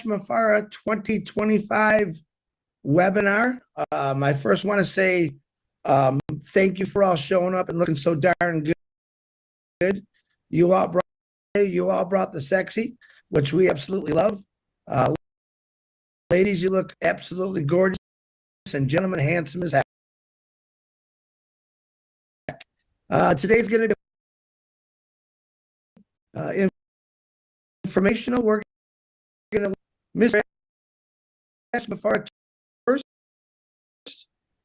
MUfreh 2025 webinar. I first want to say thank you for all showing up and looking so darn good. You all brought the sexy, which we absolutely love. Ladies, you look absolutely gorgeous, and gentlemen, handsome as heck. Today's going to be informational. We're going to Mr. ASH MUfreh first,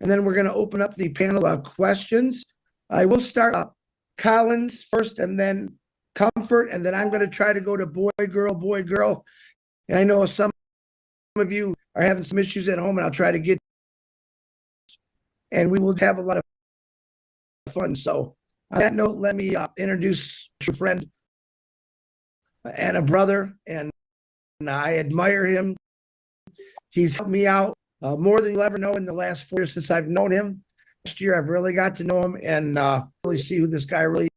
and then we're going to open up the panel of questions. I will start Collins first, and then Comfort, and then I'm going to try to go to boy, girl. And I know some of you are having some issues at home, and I'll try to get, and we will have a lot of fun. So on that note, let me introduce a friend and a brother, and I admire him. He's helped me out more than you'll ever know in the last 4 years since I've known him. Last year, I've really got to know him and really see who this guy really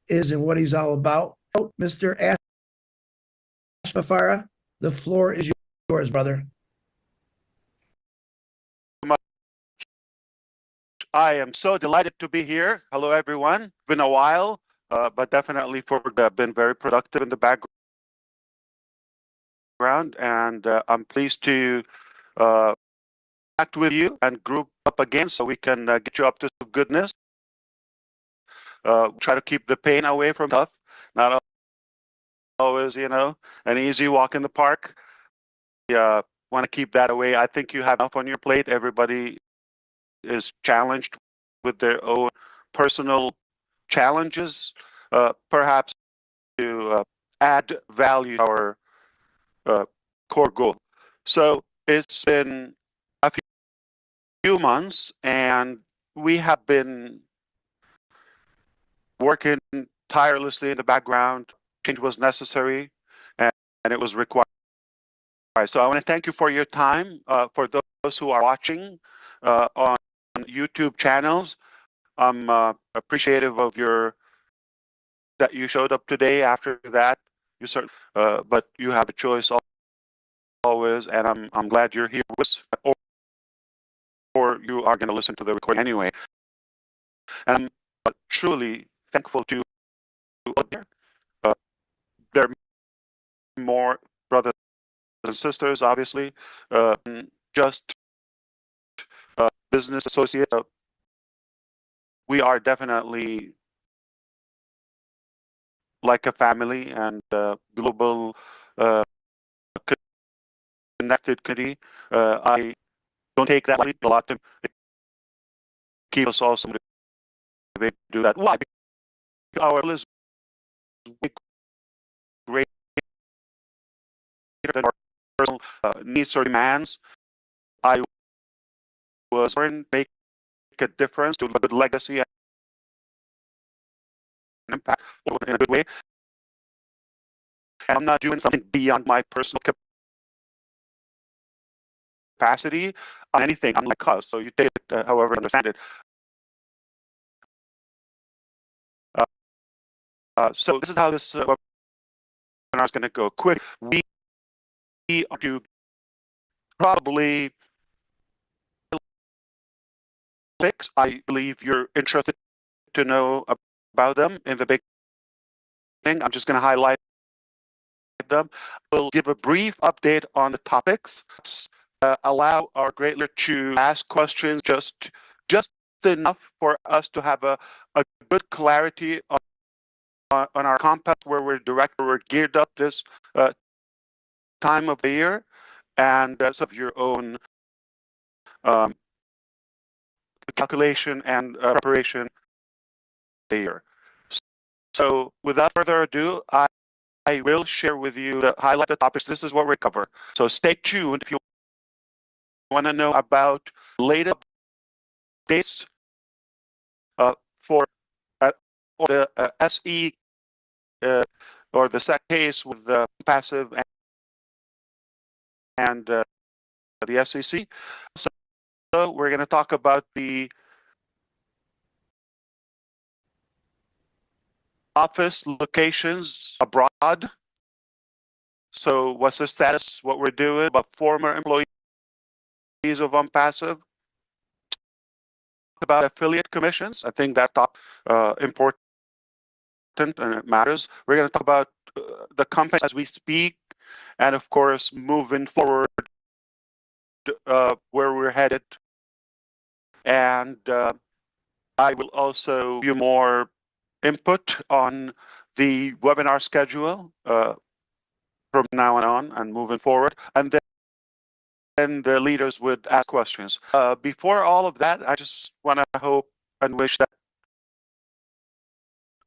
is and what he's all about. Mr. ASH MUfreh, the floor is yours, brother. I am so delighted to be here. Hello, everyone. It's been a while, but definitely been very productive in the background, and I'm pleased to act with you and group up again so we can get you up to some goodness. Try to keep the pain away from stuff. Not always, an easy walk in the park. Want to keep that away. I think you have enough on your plate. Everybody is challenged with their own personal challenges, perhaps to add value to our core goal. So it's been a few months, and we have been working tirelessly in the background. Change was necessary, and it was required. So I want to thank you for your time. For those who are watching on YouTube channels, I'm appreciative of that you showed up today. After that, you but you have a choice always, and I'm glad you're here with us, or you are going to listen to the recording anyway. And I'm truly thankful to there are more brothers and sisters, obviously, just business associates. We are definitely like a family and global connected community. I don't take that lightly. A lot to keep us all motivated to do that. Why? Because our is greater than our personal needs or demands. I was born to make a difference, to leave a good legacy and impact in a good way. And I'm not doing something beyond my personal capacity on anything. I'm like cause, so you take it however you understand it. So this is how this webinar is going to go. Quick, we are to probably topics I believe you're interested to know about them in the beginning. I'm just going to highlight them. We'll give a brief update on the topics. Allow our great leader to ask questions just enough for us to have a good clarity on our compass, where we're geared up this time of the year, and of your own calculation and preparation the year. So without further ado, I will share with you the highlighted topics. This is what we cover. So stay tuned if you want to know about latest updates for the SE or the set case with the Onpassive and the SEC. So we're going to talk about the office locations abroad So what's the status, what we're doing about former employees of Onpassive, about affiliate commissions. I think that's important and it matters. We're going to talk about the company as we speak, and of course, moving forward, where we're headed. And I will also give you more input on the webinar schedule from now on and moving forward. And then the leaders would ask questions. Before all of that, I just want to hope and wish that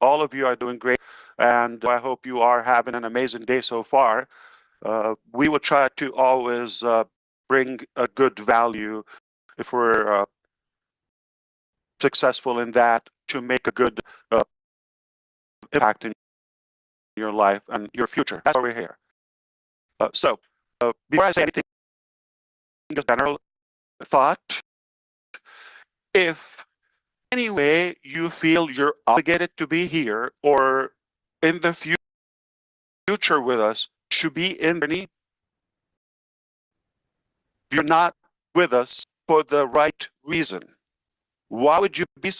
all of you are doing great, and I hope you are having an amazing day so far. We will try to always bring a good value if we're successful in that, to make a good impact in your life and your future. That's why we're here. So before I say anything, just general thought. If anyway you feel you're obligated to be here or in the future with us, should be in the journey, you're not with us for the right reason. Why would you be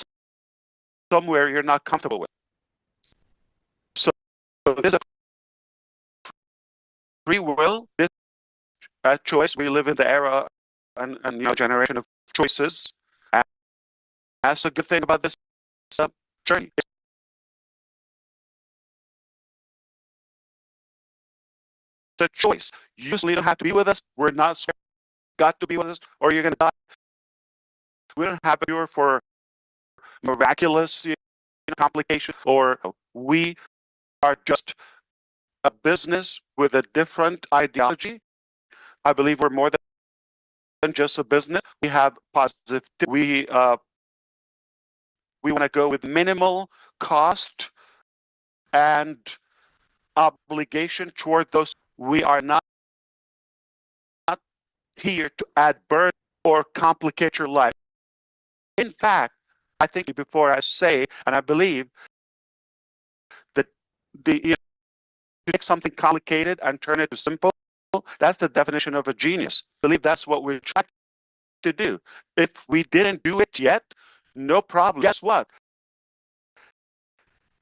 somewhere you're not comfortable with? So there's a free will, this choice. We live in the era and generation of choices. And that's a good thing about this journey. It's a choice. You usually don't have to be with us. We're not got to be with us, or you're going to die. We don't have a cure for miraculous complication, or we are just a business with a different ideology. I believe we're more than just a business. We have positive. We want to go with minimal cost and obligation toward those. We are not here to add burden or complicate your life. In fact, I think before I say, and I believe that to make something complicated and turn it to simple, that's the definition of a genius. I believe that's what we're trying to do. If we didn't do it yet, no problem. Guess what?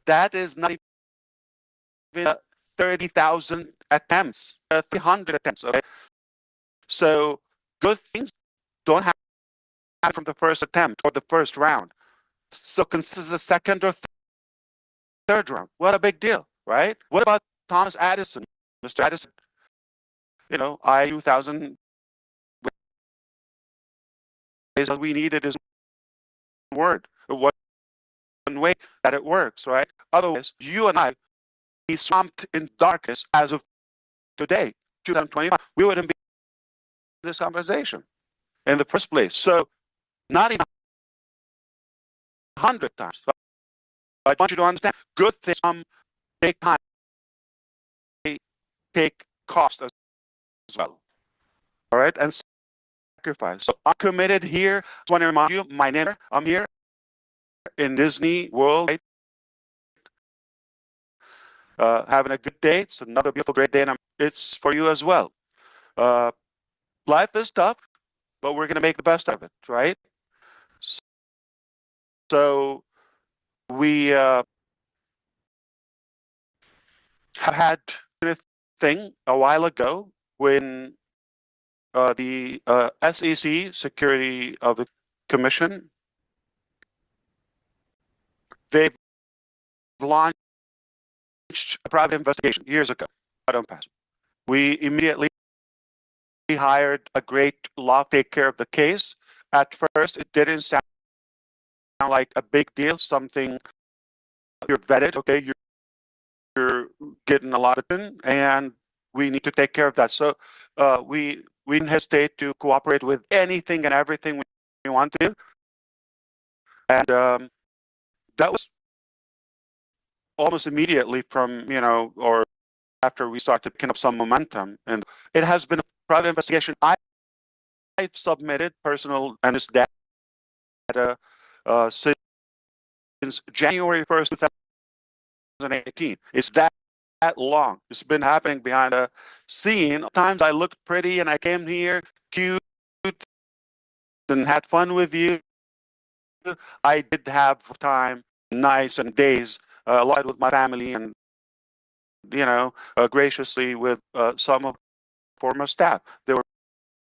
That is not even 30,000 attempts, 300 attempts. Okay, so good things don't happen from the first attempt or the first round. So consider the second or third round. What a big deal, right? What about Thomas Edison, Mr. Edison? I 2000 ways that we needed is word. One way that it works, right? Otherwise, you and I be swamped in darkness as of today, 2025. We wouldn't be in this conversation in the first place. So not even 100 times. But I want you to understand, good things take time, they take cost as well. All right, and sacrifice. So I'm committed here. I just want to remind you, my name. I'm here in Disney World, right? Having a good day. It's another beautiful, great day, and it's for you as well. Life is tough, but we're going to make the best of it, right? So we have had a thing a while ago when the SEC, Security of the Commission, they've launched a private investigation years ago. I don't pass. We immediately hired a great law to take care of the case. At first, it didn't sound like a big deal, something you're vetted, okay, you're getting a lot of it, and we need to take care of that. So we didn't hesitate to cooperate with anything and everything we want to do. And that was almost immediately from, or after we started picking up some momentum. And it has been a private investigation. I've submitted personal and this data since January 1st, 2018. It's that long. It's been happening behind the scene. Times I looked pretty and I came here cute and had fun with you. I did have time, nights and days, a lot with my family and, graciously with some of former staff. They were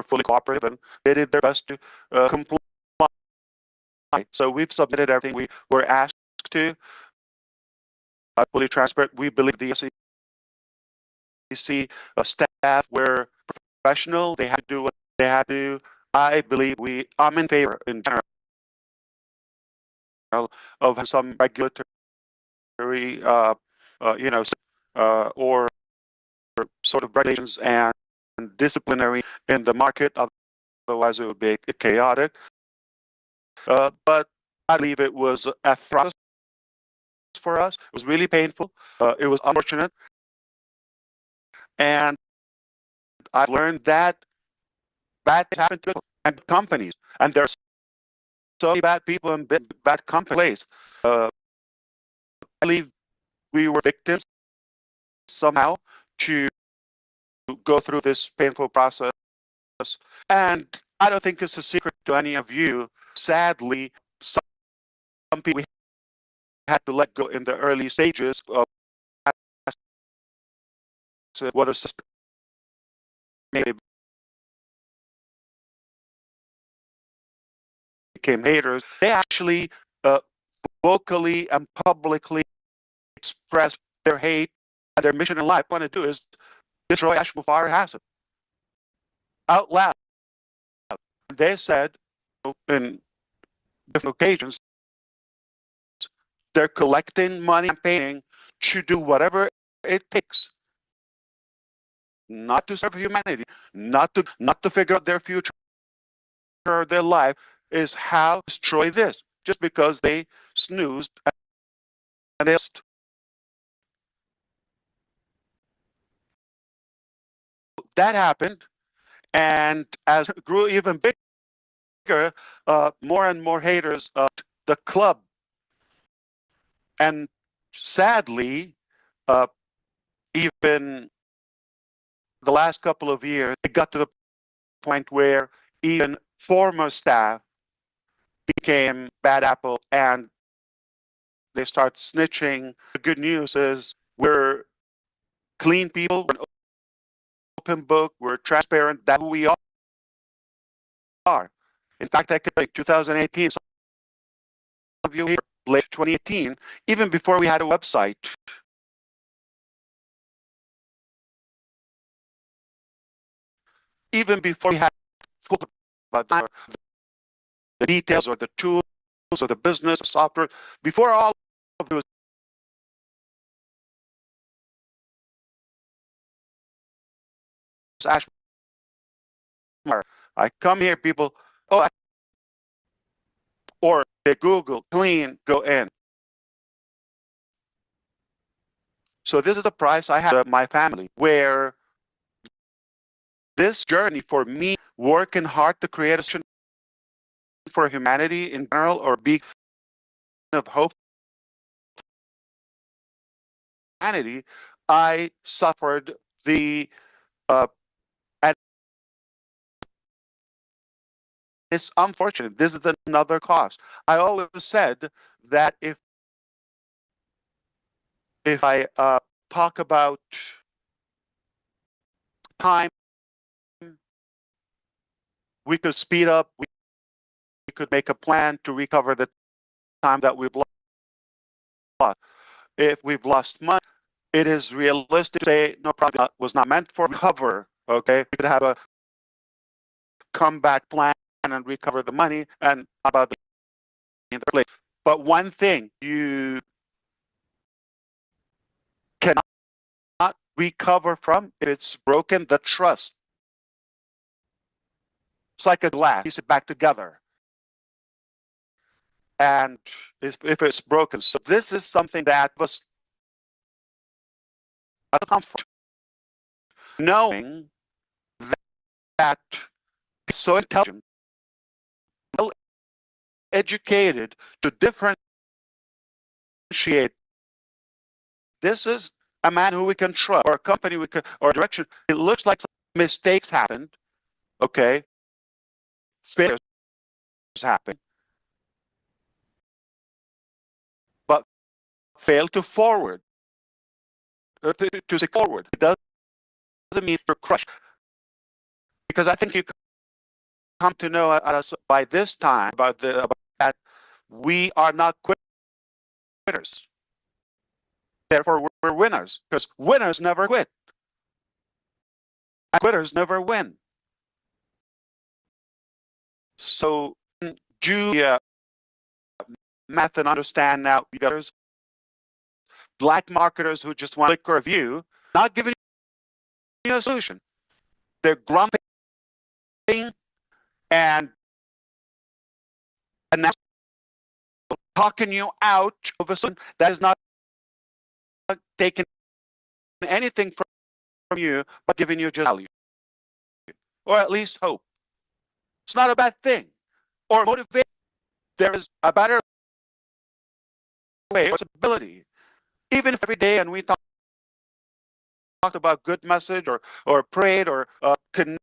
fully cooperative and they did their best to comply. So we've submitted everything we were asked to. Fully transparent. We believe the SEC staff were professional. They had to do what they had to do. I believe I'm in favor in general of some regulatory, or sort of regulations and disciplinary in the market. Otherwise, it would be chaotic. But I believe it was a process for us. It was really painful. It was unfortunate. And I've learned that bad things happen to and companies. And there are so many bad people in bad companies. I believe we were victims somehow to go through this painful process. And I don't think it's a secret to any of you. Sadly, some people we had to let go in the early stages of whether maybe became haters. They actually vocally and publicly express their hate, and their mission in life. What they want to do is destroy ASH MUfreh Hassan out loud. They said in different occasions they're collecting money, campaigning to do whatever it takes, not to serve humanity, not to figure out their future or their life, is how to destroy this, just because they snoozed and they that happened. And as it grew even bigger, more and more haters of the club. And sadly, even the last couple of years, it got to the point where even former staff became bad apple and they start snitching. The good news is we're clean people, we're an open book, we're transparent. That's who we are. In fact, I could say 2018, some of you here, late 2018, even before we had a website, even before we had about the details or the tools or the business, the software, before all of it was ASH MUfreh. I come here, people, or they Google clean, go in. So this is the price I had my family, where this journey for me, working hard to create a solution for humanity in general, or be of hope for humanity, I suffered the and it's unfortunate. This is another cost. I always said that if I talk about time, we could speed up. We could make a plan to recover the time that we've lost. If we've lost money, it is realistic to say no problem, was not meant for recover. Okay, we could have a comeback plan and recover the money and about the in the place. But one thing you cannot recover from, if it's broken, the trust. It's like a glass, piece it back together. And if it's broken, so this is something that was a comfort, knowing that so intelligent, well educated to differentiate. This is a man who we can trust, or a company we can, or a direction. It looks like some mistakes happened, okay? Failures happen, but fail to forward, to say forward. It doesn't mean you're crushed, because I think you come to know us by this time about that we are not quitters. Therefore, we're winners, because winners never quit, and quitters never win. So, do math and understand now, others, black marketers who just want to click or view, not giving you a solution. They're grumping and now talking you out of a solution that is not taking anything from you, but giving you just value, or at least hope. It's not a bad thing. Or motivate. There is a better way, possibility. Even if every day, and we talked about good message, or prayed, or connected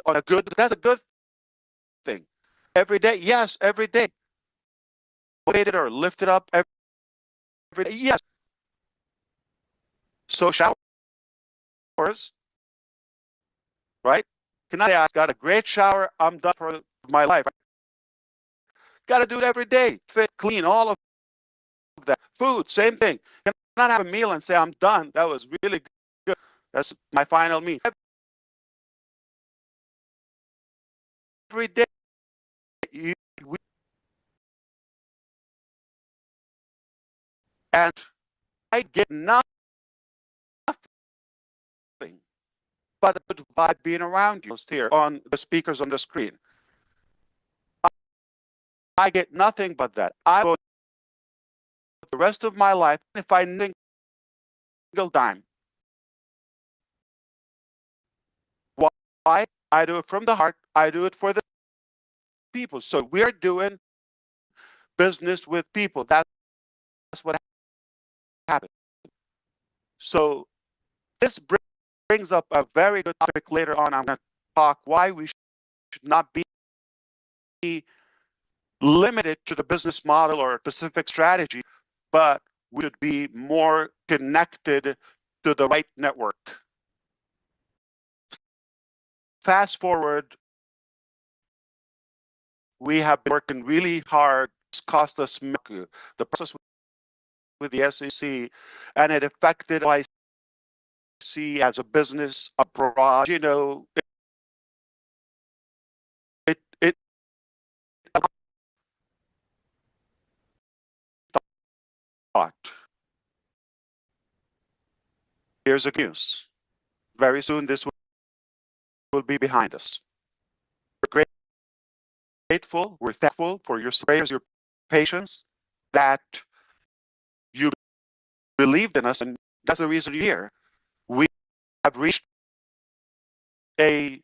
on a good, that's a good thing. Every day, yes, every day. Motivated or lifted up every day, yes. So showers, right? Can I say I got a great shower, I'm done for my life. Got to do it every day. Fit, clean, all of that. Food, same thing. Cannot have a meal and say I'm done. That was really good. That's my final meal. Every day, and I get nothing but a good vibe being around you here on the speakers on the screen. I get nothing but that. I will the rest of my life, if I single dime. Why? I do it from the heart. I do it for the people. So we're doing business with people. That's what happened. So this brings up a very good topic later on. I'm going to talk why we should not be limited to the business model or a specific strategy, but we should be more connected to the right network. Fast forward, we have been working really hard. It's cost us the process with the SEC, and it affected what I see as a business abroad. You know, it thought. Here's a news. Very soon, this will be behind us. We're grateful. We're thankful for your prayers, your patience, that you believed in us, and that's the reason you're here. We have reached an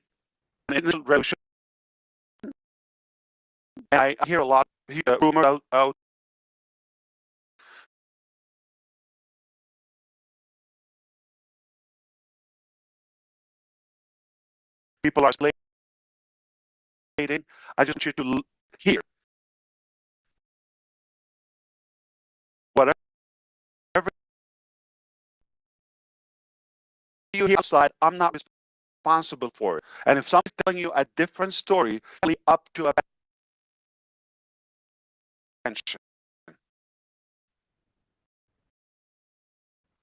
initial resolution, and I hear a lot of rumors out. People are speculating. I just want you to hear whatever you hear outside. I'm not responsible for it. And if someone's telling you a different story, it's up to a bench.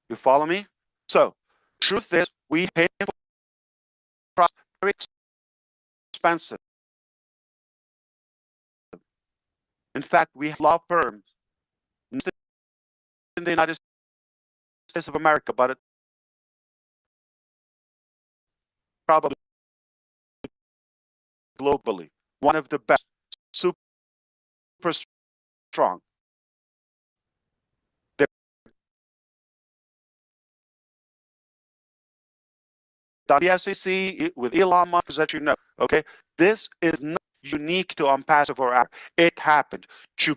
You follow me? So, truth is, we pay for very expensive. In fact, we have law firms in the United States of America, but it probably globally, one of the best, super strong. The SEC with Elon Musk, as you know, okay? This is not unique to Onpassive or ASH. It happened to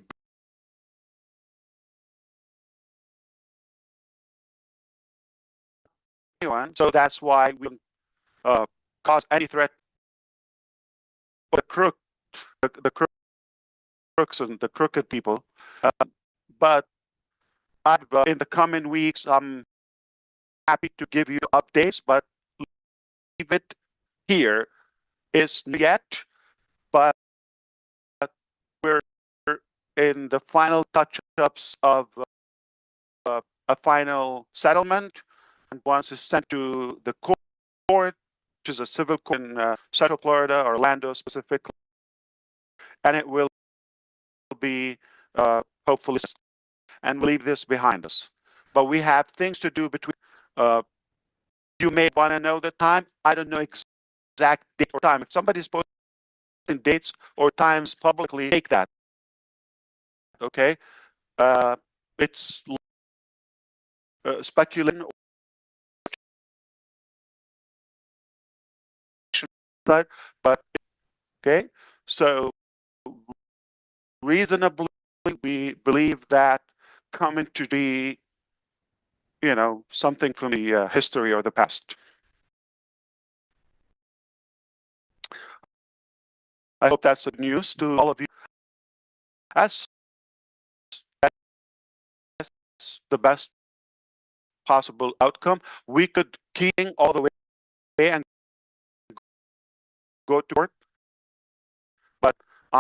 anyone. So that's why we don't cause any threat. The crooks and the crooked people. But in the coming weeks, I'm happy to give you updates, but leave it here. It's not yet, but we're in the final touch-ups of a final settlement. And once it's sent to the court, which is a civil court in Central Florida, Orlando specifically, and it will be hopefully, and we'll leave this behind us. But we have things to do between. You may want to know the time. I don't know exact date or time. If somebody's posting dates or times publicly, take that. Okay, it's speculating, but okay. So reasonably, we believe that coming to be, something from the history or the past. I hope that's good news to all of you. That's the best possible outcome. We could keep all the way and go to work, but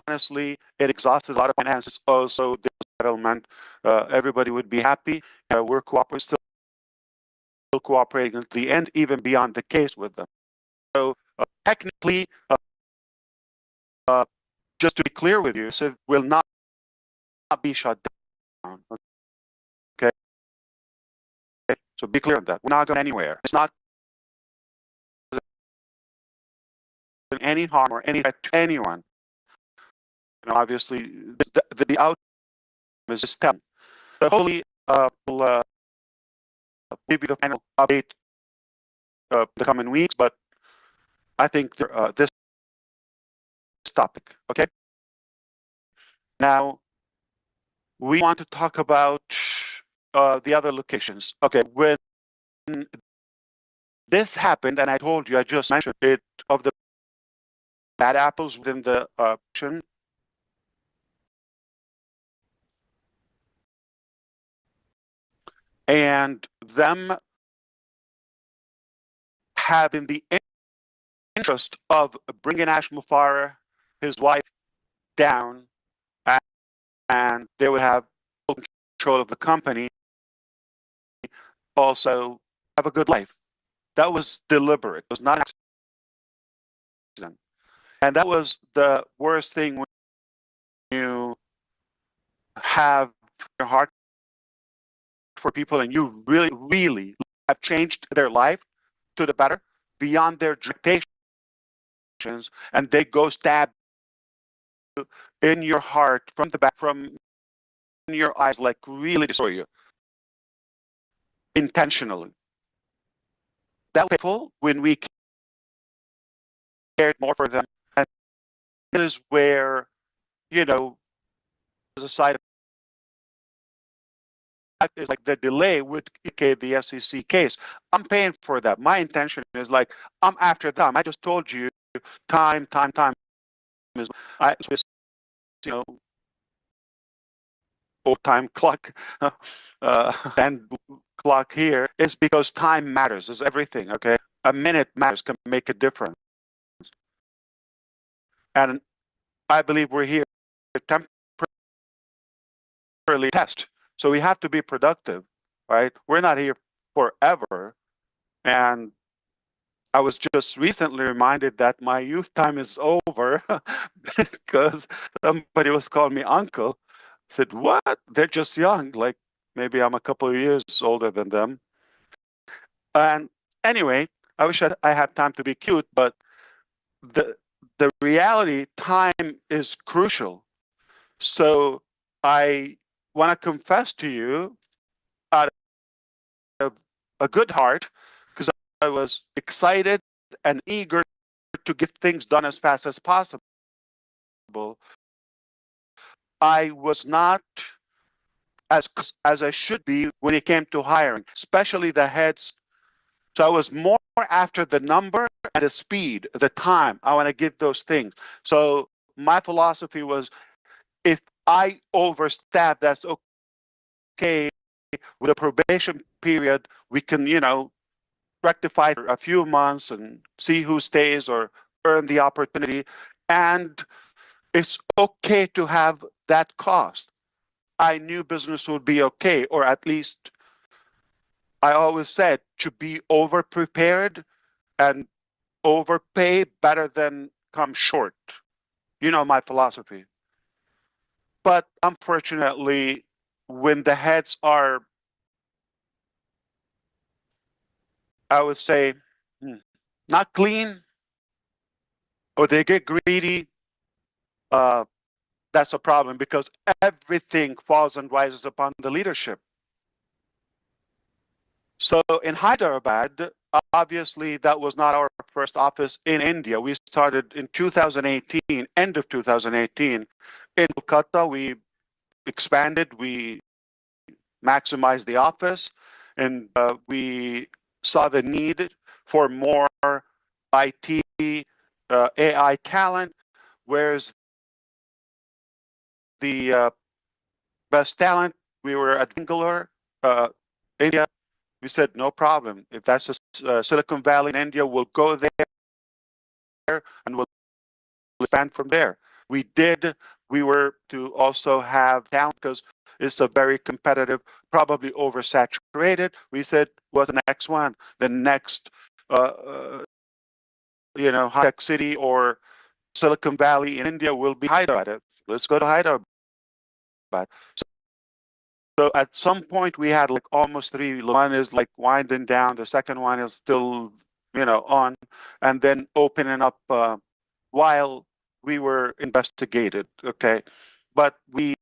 honestly, it exhausted a lot of finances. Also, the settlement, everybody would be happy. We're still cooperating at the end, even beyond the case with them. So technically, just to be clear with you, CIV will not be shut down. Okay, so be clear on that. We're not going anywhere. It's not any harm or any threat to anyone. Obviously, the outcome is STEM. So hopefully, we'll maybe the final update the coming weeks, but I think this topic. Okay. Now we want to talk about the other locations. Okay, when this happened, and I told you, I just mentioned it, of the bad apples within the and them having the interest of bringing ASH MUfreh, his wife, down, and they would have full control of the company, also have a good life. That was deliberate. It was not an accident. And that was the worst thing when you have your heart for people and you really, really have changed their life to the better beyond their expectations, and they go stab you in your heart from the back, from your eyes, like really destroy you intentionally. That was painful when we cared more for them. And this is where, as a side effect, is like the delay would indicate the SEC case. I'm paying for that. My intention is like, I'm after them. I just told you, time is, old time clock and clock here is because time matters, is everything. Okay, a minute matters, can make a difference, and I believe we're here to temporarily test. So we have to be productive, right? We're not here forever. And I was just recently reminded that my youth time is over because somebody was calling me uncle. I said, what? They're just young. Like maybe I'm a couple of years older than them. And anyway, I wish I had time to be cute, but the reality, time is crucial. So I want to confess to you out of a good heart, because I was excited and eager to get things done as fast as possible. I was not as I should be when it came to hiring, especially the heads. So I was more after the number and the speed, the time. I want to give those things. So my philosophy was, if I overstaff, that's okay. With a probation period, we can, rectify for a few months and see who stays or earn the opportunity. And it's okay to have that cost. I knew business would be okay, or at least I always said to be over prepared and overpay better than come short. You know my philosophy. But unfortunately, when the heads are, I would say, not clean, or they get greedy, that's a problem, because everything falls and rises upon the leadership. So in Hyderabad, obviously that was not our first office in India. We started in 2018, end of 2018. In Kolkata, we expanded, we maximized the office, and we saw the need for more IT, AI talent, whereas the best talent, we were at Bangalore, India. We said, no problem. If that's Silicon Valley in India, we'll go there and we'll expand from there. We did. We were to also have talent because it's a very competitive, probably oversaturated. We said, what's the next one? The next, high-tech city or Silicon Valley in India will be Hyderabad. Let's go to Hyderabad. So at some point we had like almost three. One is like winding down. The second one is still, on, and then opening up while we were investigated. Okay, but we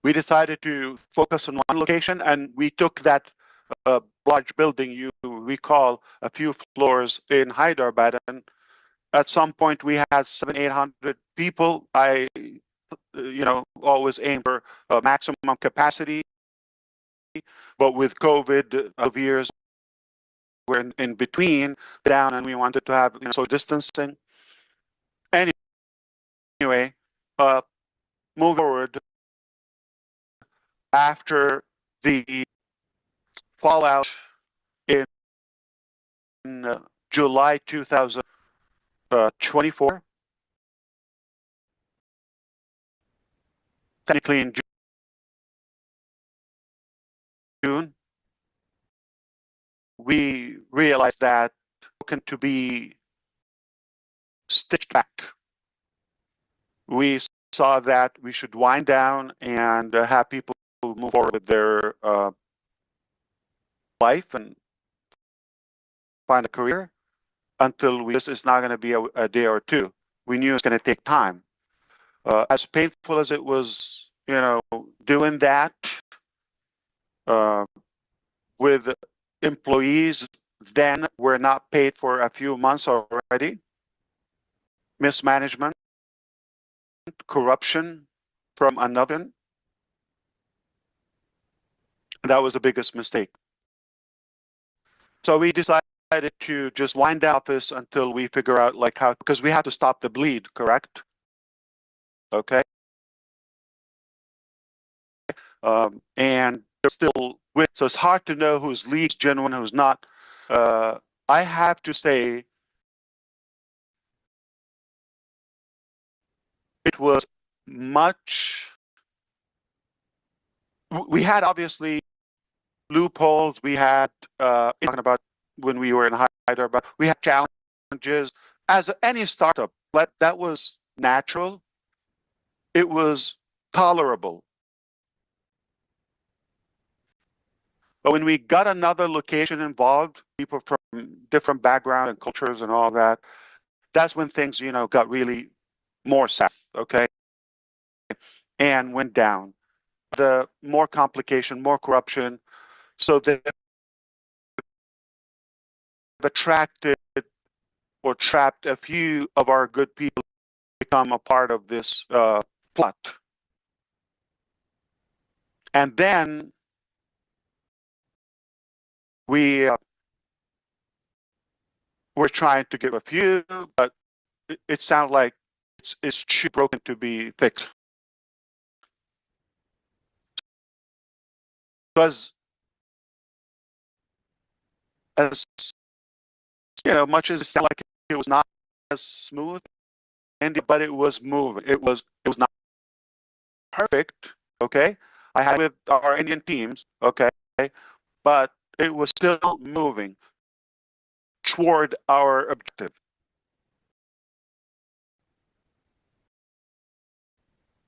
decided to focus on one location, and we took that large building you recall, a few floors in Hyderabad, and at some point we had 700-800 people. I always aim for maximum capacity, but with COVID of years, we're in between down, and we wanted to have social distancing. Anyway, move forward after the fallout in July 2024, technically in June, we realized that to be stitched back. We saw that we should wind down and have people move forward with their life and find a career until this is not going to be a day or two. We knew it's going to take time. As painful as it was, doing that with employees then were not paid for a few months already. Mismanagement, corruption from another. That was the biggest mistake. So we decided to just wind down office until we figure out like how, because we have to stop the bleed, correct? Okay. And they're still with, so it's hard to know who's least genuine, who's not. I have to say, it was much. We had obviously loopholes. We had talking about when we were in Hyderabad, we had challenges as any startup. But that was natural. It was tolerable. But when we got another location involved, people from different background and cultures and all that, that's when things, got really more sad, okay, and went down. The more complication, more corruption. So they've attracted or trapped a few of our good people to become a part of this plot. And then we're trying to give a few, but it sounds like it's too broken to be fixed. Because as much as it sounded like it was not as smooth, but it was moving. It was not perfect. Okay, I had with our Indian teams. Okay, but it was still moving toward our objective.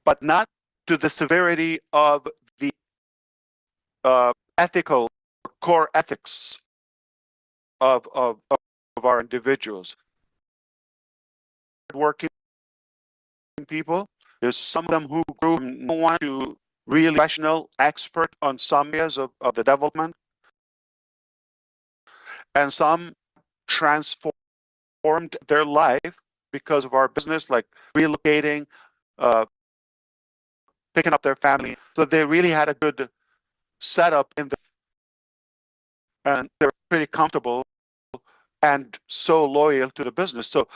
But not to the severity of the ethical core ethics of our individuals. Working people, there's some of them who grew from no one to really professional expert on some areas of the development, and some transformed their life because of our business, like relocating, picking up their family. So they really had a good setup and they're pretty comfortable and so loyal to the business. So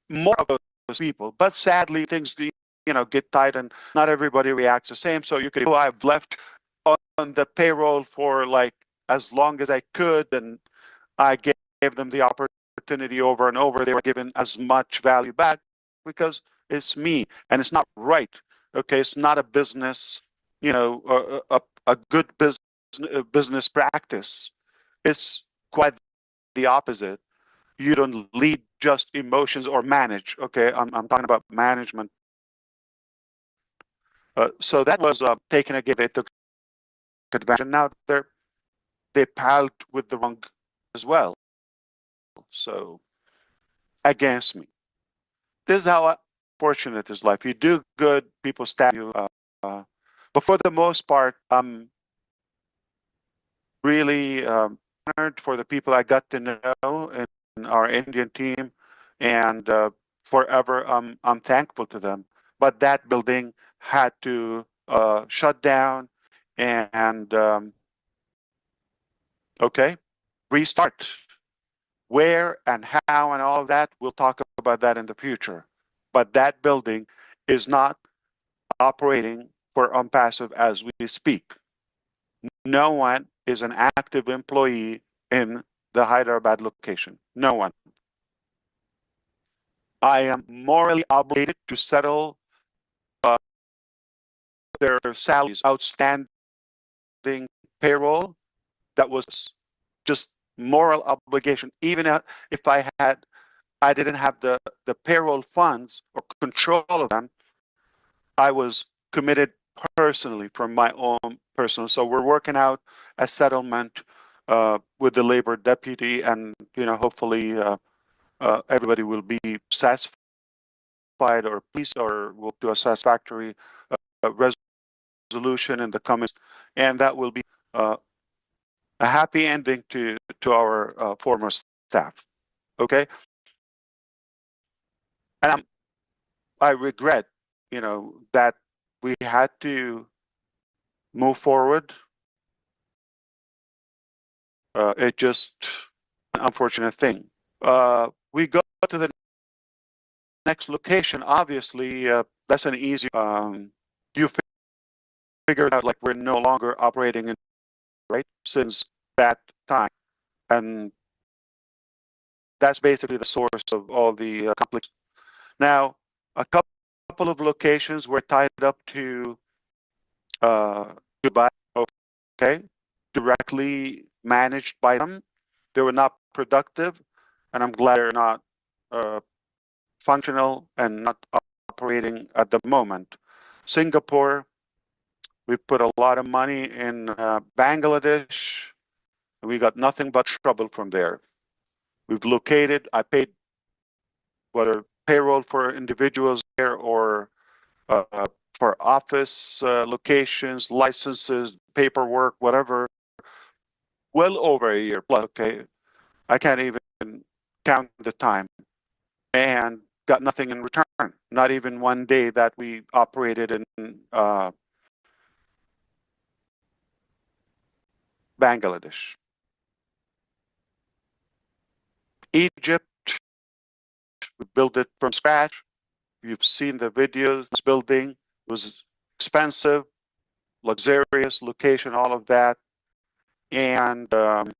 more of those people, but sadly things get tight and not everybody reacts the same. So you could, I've left on the payroll for like as long as I could, and I gave them the opportunity over and over. They were given as much value back because it's me and it's not right. Okay, it's not a business, a good business practice. It's quite the opposite. You don't lead just emotions or manage. Okay, I'm talking about management. So that was taken again. They took advantage, and now they piled with the wrong as well. So against me. This is how fortunate is life. You do good, people stab you. But for the most part, I'm really honored for the people I got to know in our Indian team, and forever I'm thankful to them. But that building had to shut down and restart. Where and how and all of that, we'll talk about that in the future. But that building is not operating for Onpassive as we speak. No one is an active employee in the Hyderabad location. No one. I am morally obligated to settle their salaries, outstanding payroll. That was just moral obligation. Even if I didn't have the payroll funds or control of them, I was committed personally from my own personal. So we're working out a settlement with the labor deputy, and hopefully everybody will be satisfied or pleased, or we'll do a satisfactory resolution in the comments, and that will be a happy ending to our former staff. Okay, and I regret, that we had to move forward. It just an unfortunate thing. We go to the next location. Obviously, that's an easy. You figured out like we're no longer operating in right since that time, and that's basically the source of all the conflicts. Now, a couple of locations were tied up to Dubai. Okay, directly managed by them. They were not productive, and I'm glad they're not functional and not operating at the moment. Singapore, we put a lot of money in Bangladesh. We got nothing but trouble from there. We've located, I paid whether payroll for individuals there or for office locations, licenses, paperwork, whatever, well over a year plus. Okay, I can't even count the time, and got nothing in return. Not even one day that we operated in Bangladesh. Egypt, we built it from scratch. You've seen the videos. This building was expensive, luxurious location, all of that. And the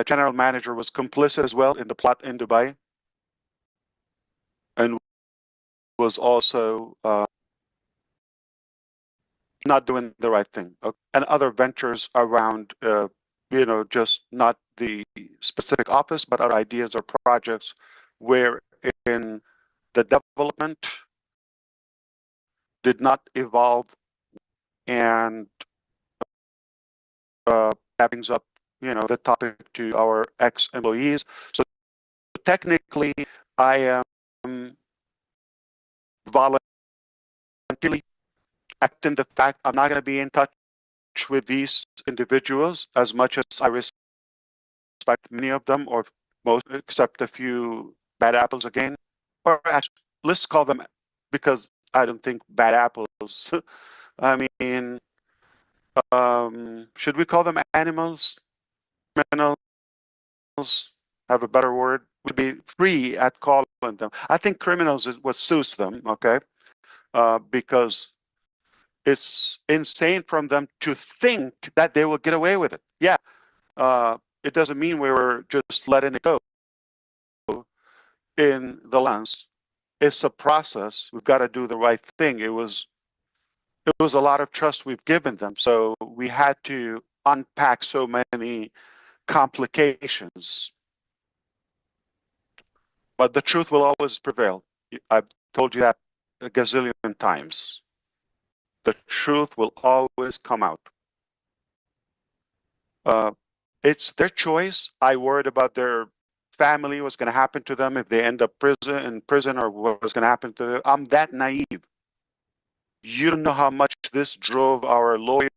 general manager was complicit as well in the plot in Dubai, and was also not doing the right thing. And other ventures around, just not the specific office, but other ideas or projects where in the development did not evolve, and that brings up, the topic to our ex-employees. So technically, I am voluntarily acting the fact I'm not going to be in touch with these individuals as much as I respect many of them, or most, except a few bad apples again. Or actually, let's call them, because I don't think bad apples. I mean, should we call them animals? Criminals? Have a better word? Would be free at calling them. I think criminals is what suits them, okay? Because it's insane from them to think that they will get away with it. Yeah, it doesn't mean we were just letting it go in the lens. It's a process. We've got to do the right thing. It was a lot of trust we've given them, so we had to unpack so many complications. But the truth will always prevail. I've told you that a gazillion times. The truth will always come out. It's their choice. I worried about their family, what's going to happen to them if they end up in prison, or what's going to happen to them. I'm that naive. You don't know how much this drove our lawyers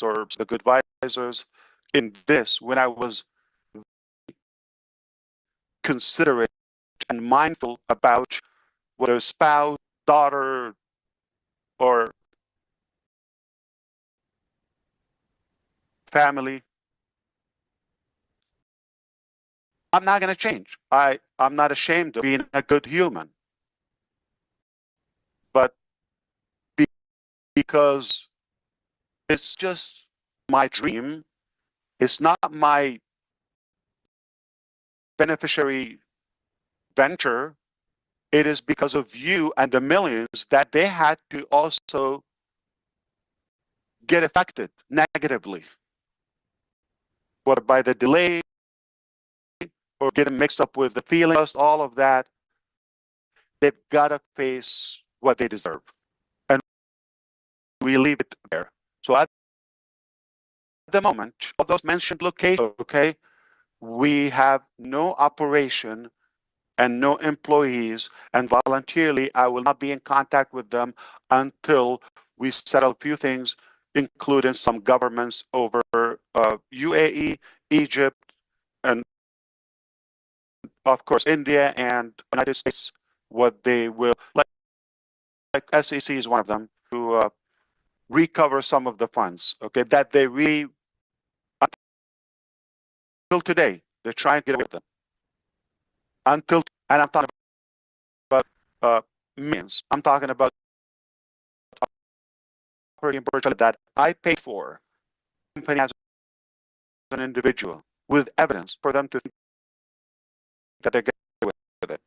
or the good advisors in this, when I was considerate and mindful about whether spouse, daughter, or family. I'm not going to change. I'm not ashamed of being a good human. But because it's just my dream, it's not my beneficiary venture. It is because of you and the millions that they had to also get affected negatively, whether by the delay or getting mixed up with the feelings, all of that. They've got to face what they deserve. And we leave it there. So at the moment, of those mentioned locations, okay, we have no operation and no employees, and voluntarily, I will not be in contact with them until we settle a few things, including some governments over UAE, Egypt, and of course India and United States. What they will, like SEC is one of them, to recover some of the funds. Okay, that they really, until today, they're trying to get away with them. And I'm talking about millions. I'm talking about operating virtually that I paid for, company as an individual, with evidence for them to think that they're getting away with it.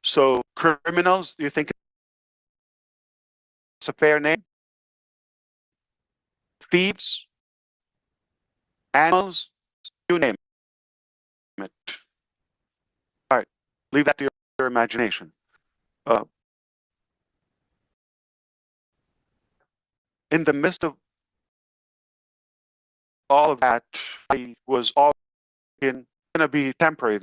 So criminals, you think it's a fair name? Thieves, animals, you name it. All right, leave that to your imagination. In the midst of all of that, I was all going to be temporary.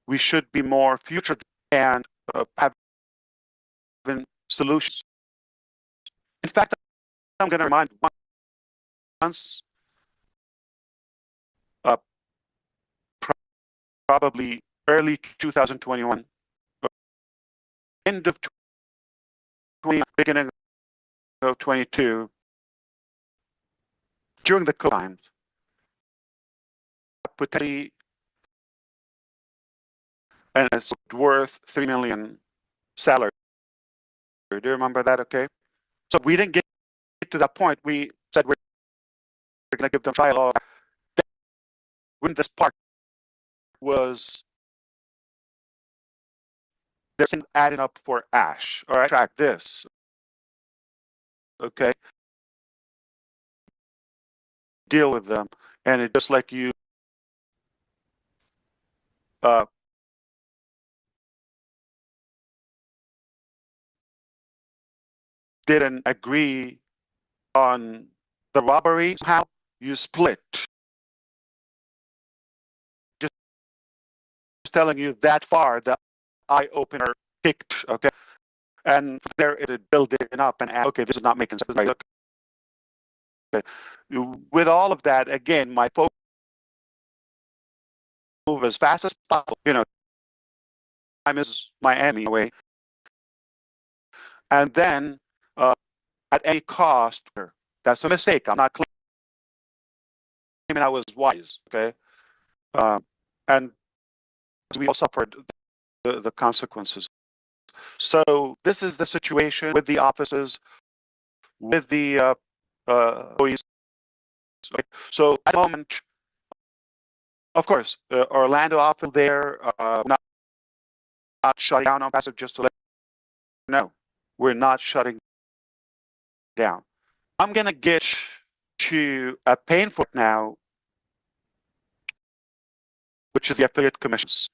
We should be more future and having solutions. In fact, I'm going to remind once, probably early 2021, end of 20, beginning of 22, during the COVID times, potentially, and it's worth 3 million salary. Do you remember that? Okay. So we didn't get to that point. We said we're going to give them trial. When this part was they're adding up for ASH. All right, track this. Okay. Deal with them. And it just like you didn't agree on the robbery, how you split. Just telling you that far, the eye opener kicked, okay? And there it building up and okay, this is not making sense. Right? Okay. With all of that, again, my focus move as fast as possible. You know, time is my enemy away. And then at any cost, that's a mistake. I'm not claiming I was wise, okay? And we all suffered the consequences. So this is the situation with the offices, with the employees. So at the moment, of course, Orlando office there, not shutting down Onpassive, just to let you know, we're not shutting down. I'm gonna get to a painful now, which is the affiliate commissions.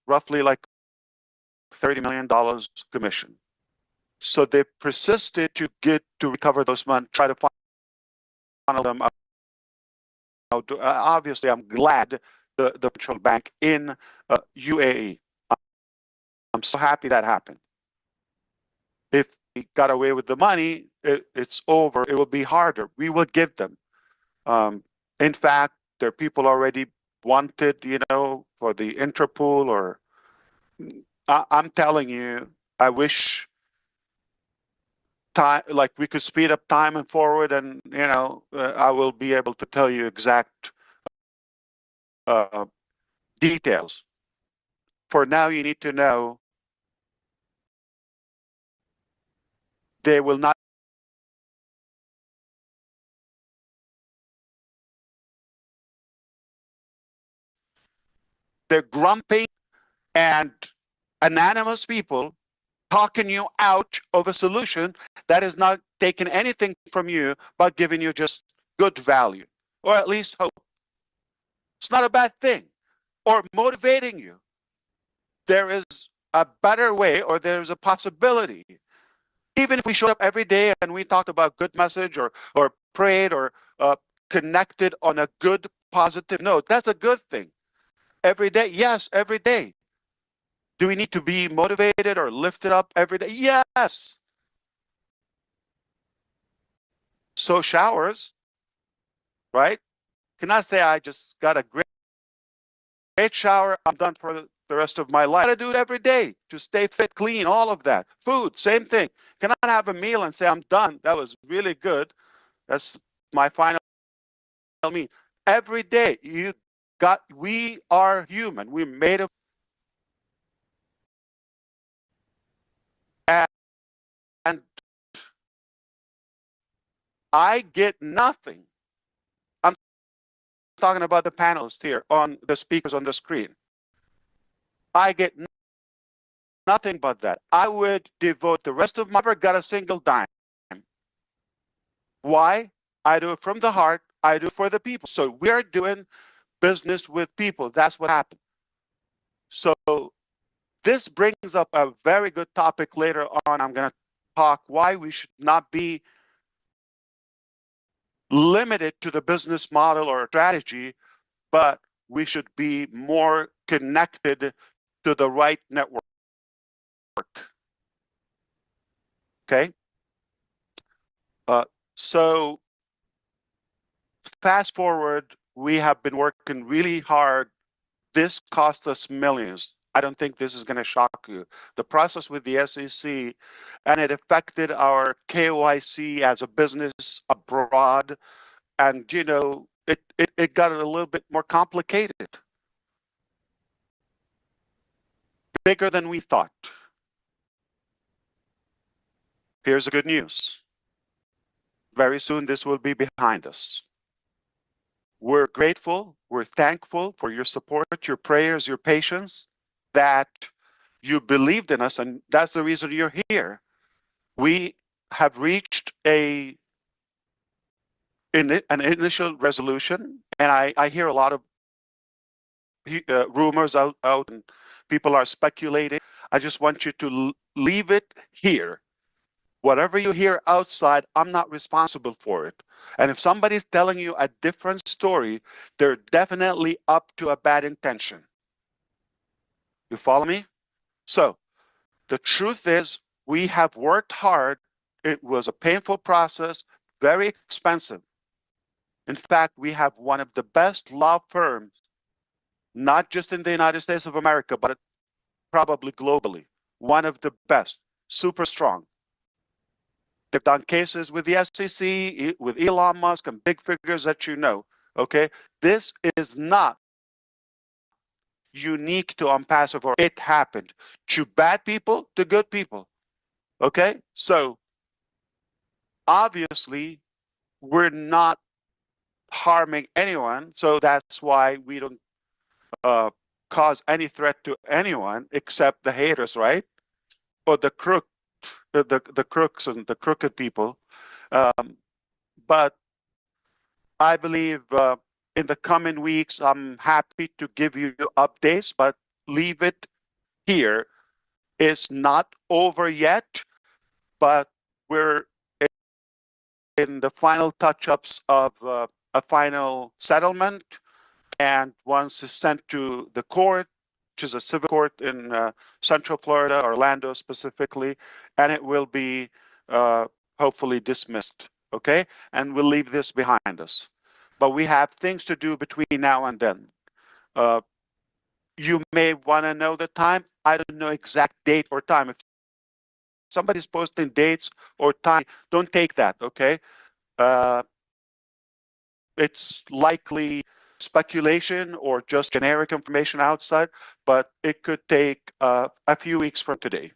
roughly like $30 million commission. So they persisted to recover those money, try to funnel them out. Obviously, I'm glad the central bank in UAE. I'm so happy that happened. If we got away with the money, it's over. It will be harder. We will give them. In fact, there are people already wanted, for the Interpol, or I'm telling you, I wish time, like we could speed up time and forward, and I will be able to tell you exact details. For now, you need to know they will not. They're grumpy and anonymous people talking you out of a solution that is not taking anything from you, but giving you just good value, or at least hope. It's not a bad thing. Or motivating you. There is a better way, or there's a possibility. Even if we showed up every day and we talked about good message, or prayed, or connected on a good, positive note, that's a good thing. Every day, yes, every day. Do we need to be motivated or lifted up every day? Yes. So showers, right? Cannot say I just got a great shower, I'm done for the rest of my life. I gotta do it every day to stay fit, clean, all of that. Food, same thing. Cannot have a meal and say I'm done. That was really good. That's my final meal. Every day we are human. We're made of, and I get nothing. I'm talking about the panelists here, on the speakers on the screen. I get nothing but that. I would devote the rest of my life, never got a single dime. Why? I do it from the heart. I do it for the people. So we are doing business with people. That's what happened. So this brings up a very good topic later on. I'm going to talk why we should not be limited to the business model or strategy, but we should be more connected to the right network. Okay? So fast forward, we have been working really hard. This cost us millions. I don't think this is going to shock you. The process with the SEC, and it affected our KYC as a business abroad. And, it got a little bit more complicated. Bigger than we thought. Here's the good news. Very soon, this will be behind us. We're grateful, we're thankful for your support, your prayers, your patience, that you believed in us, and that's the reason you're here. We have reached an initial resolution, and I hear a lot of rumors out, and people are speculating. I just want you to leave it here. Whatever you hear outside, I'm not responsible for it. And if somebody's telling you a different story, they're definitely up to a bad intention. You follow me? So the truth is, we have worked hard. It was a painful process, very expensive. In fact, we have one of the best law firms, not just in the United States of America, but probably globally. One of the best, super strong. They've done cases with the SEC, with Elon Musk, and big figures that you know. Okay, this is not unique to Onpassive, or it happened to bad people, to good people. Okay, so obviously we're not harming anyone, so that's why we don't cause any threat to anyone except the haters, right? Or the crooks and the crooked people. But I believe in the coming weeks, I'm happy to give you updates, but leave it here is not over yet, but we're in the final touch-ups of a final settlement, and once it's sent to the court, which is a civil court in Central Florida, Orlando specifically, and it will be hopefully dismissed, okay? And we'll leave this behind us. But we have things to do between now and then. You may want to know the time. I don't know exact date or time. If somebody's posting dates or time, don't take that, okay? It's likely speculation or just generic information outside, but it could take a few weeks from today,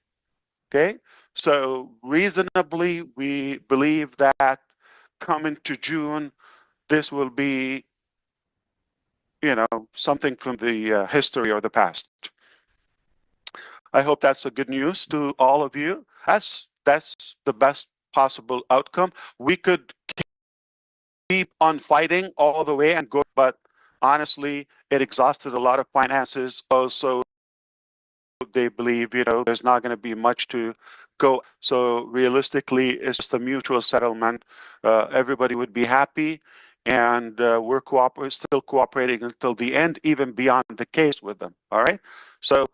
okay? So reasonably, we believe that coming to June, this will be, you know, something from the history or the past. I hope that's a good news to all of you. That's the best possible outcome. We could keep on fighting all the way and go, but honestly, it exhausted a lot of finances. Also, they believe, you know, there's not going to be much to go. So realistically, it's just a mutual settlement. Everybody would be happy, and we're still cooperating until the end, even beyond the case with them. All right. So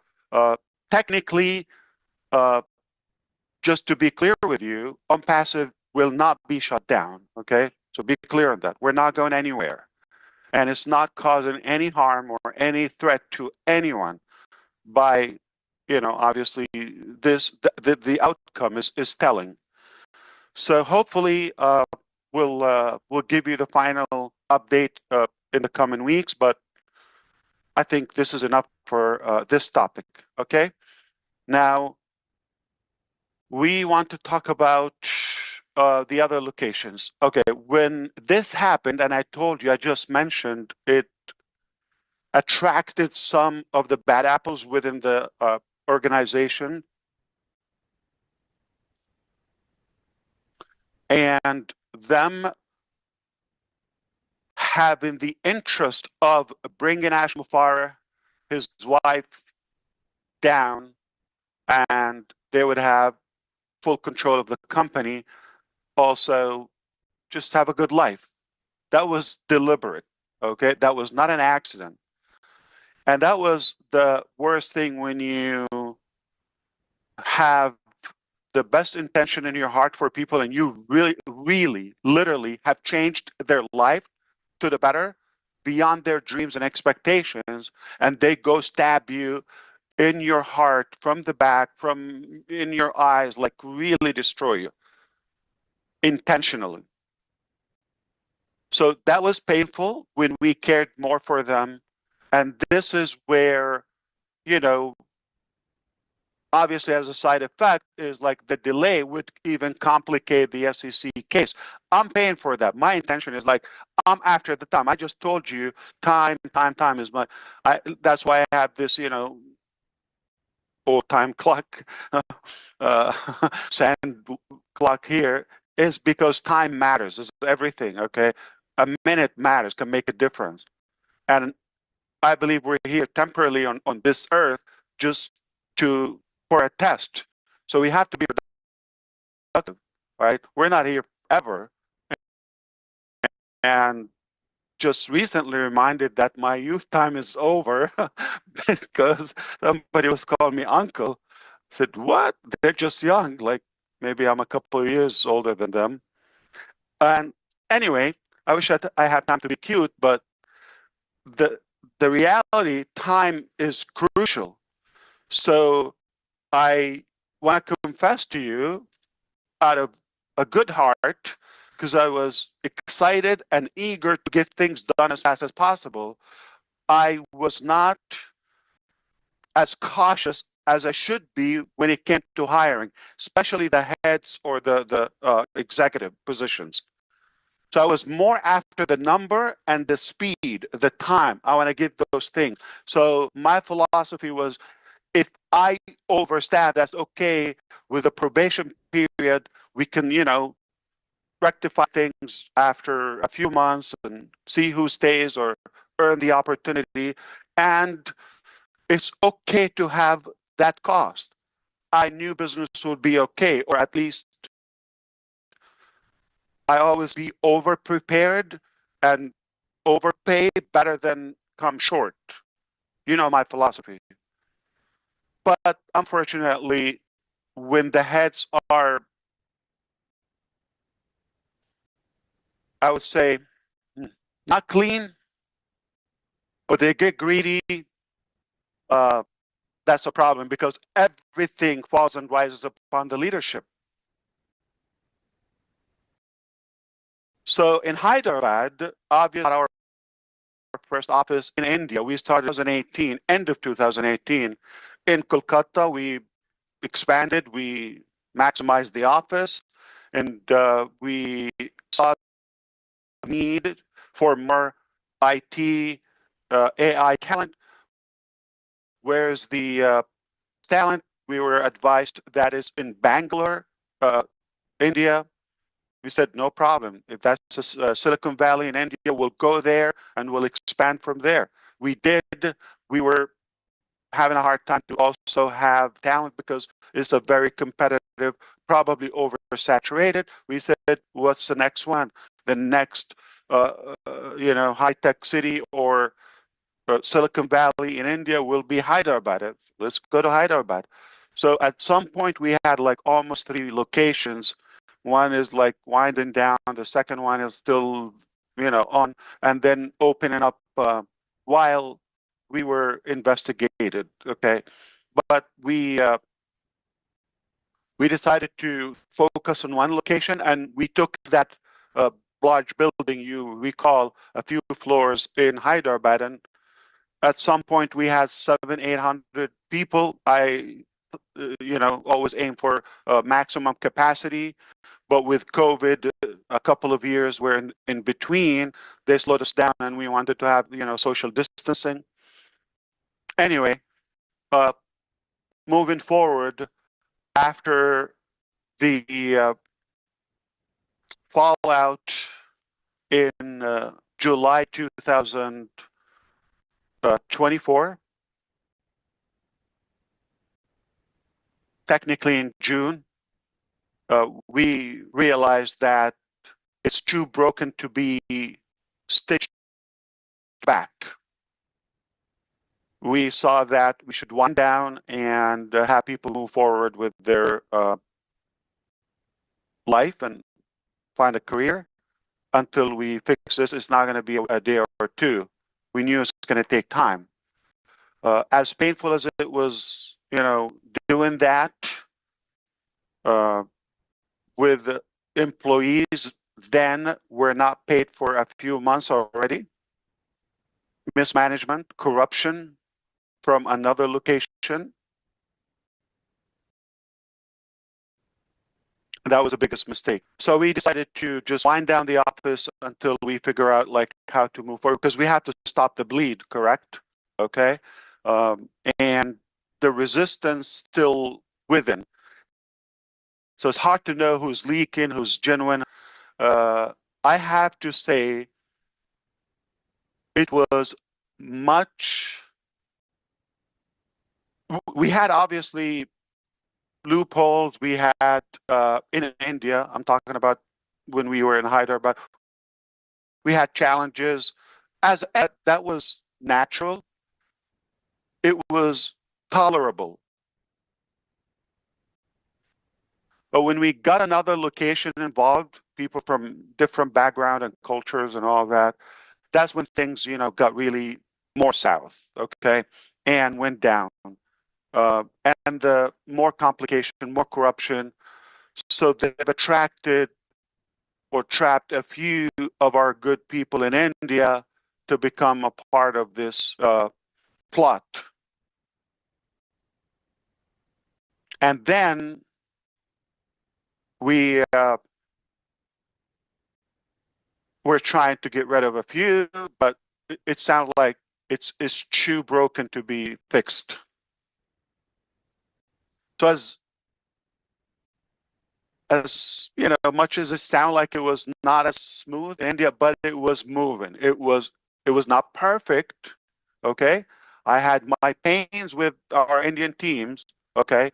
technically, just to be clear with you, Onpassive will not be shut down. Okay. So be clear on that. We're not going anywhere, and it's not causing any harm or any threat to anyone by, you know, obviously the outcome is telling. So hopefully we'll give you the final update in the coming weeks, but I think this is enough for this topic. Okay. Now we want to talk about the other locations. Okay, when this happened, and I told you, I just mentioned it attracted some of the bad apples within the organization, and them having the interest of bringing ASH MUfreh, his wife, down, and they would have full control of the company, also just have a good life. That was deliberate, okay? That was not an accident. And that was the worst thing, when you have the best intention in your heart for people and you really, really, literally have changed their life to the better beyond their dreams and expectations, and they go stab you in your heart from the back, from in your eyes, like really destroy you intentionally. So that was painful when we cared more for them. And this is where, you know, obviously as a side effect is like the delay would even complicate the SEC case. I'm paying for that. My intention is like, I'm after the time. I just told you time is my, that's why I have this, you know, old time clock, sand clock here, is because time matters. It's everything, okay? A minute matters, can make a difference. And I believe we're here temporarily on this earth just for a test. So we have to be productive, right? We're not here forever. And just recently reminded that my youth time is over because somebody was calling me uncle. I said, what? They're just young. Like maybe I'm a couple of years older than them. And anyway, I wish I had time to be cute, but the reality, time is crucial. So I want to confess to you out of a good heart, because I was excited and eager to get things done as fast as possible. I was not as cautious as I should be when it came to hiring, especially the heads or the executive positions. So I was more after the number and the speed, the time. I want to get those things. So my philosophy was, if I overstaff, that's okay. With the probation period, we can, you know, rectify things after a few months and see who stays or earn the opportunity. And it's okay to have that cost, I knew business would be okay, or at least I always be over prepared and overpay better than come short. You know my philosophy. But unfortunately, when the heads are, I would say, not clean, or they get greedy, that's a problem, because everything falls and rises upon the leadership. So in Hyderabad, obviously our first office in India, we started in 2018, end of 2018. In Kolkata, we expanded, we maximized the office, and we saw the need for more IT, AI talent. Whereas the talent, we were advised that is in Bangalore, India. We said, no problem. If that's Silicon Valley in India, we'll go there and we'll expand from there. We did. We were having a hard time to also have talent because it's a very competitive, probably oversaturated. We said, what's the next one? The next, high-tech city or Silicon Valley in India will be Hyderabad. Let's go to Hyderabad. So at some point, we had like almost 3 locations. One is like winding down. The second one is still, on, and then opening up while we were investigated. Okay, but we decided to focus on one location, and we took that large building you recall a few floors in Hyderabad, and at some point we had 700-800 people. I always aim for maximum capacity, but with COVID, a couple of years where in between, they slowed us down, and we wanted to have social distancing. Anyway, moving forward, after the fallout in July 2024, technically in June, we realized that it's too broken to be stitched back. We saw that we should wind down and have people move forward with their life and find a career until we fix this. It's not going to be a day or two. We knew it's going to take time. As painful as it was, doing that with employees then were not paid for a few months already. Mismanagement, corruption from another location. That was the biggest mistake. So we decided to just wind down the office until we figure out like how to move forward, because we have to stop the bleed, correct? Okay. And the resistance still within. So it's hard to know who's leaking, who's genuine. I have to say it was much. We had obviously loopholes. We had in India, I'm talking about when we were in Hyderabad, we had challenges. As that was natural, it was tolerable. But when we got another location involved, people from different background and cultures and all that, that's when things, got really more south, okay, and went down. And the more complication, more corruption. So they've attracted or trapped a few of our good people in India to become a part of this plot. And then we're trying to get rid of a few, but it sounds like it's too broken to be fixed. So as much as it sounded like it was not as smooth in India, but it was moving. It was not perfect. Okay, I had my pains with our Indian teams, okay?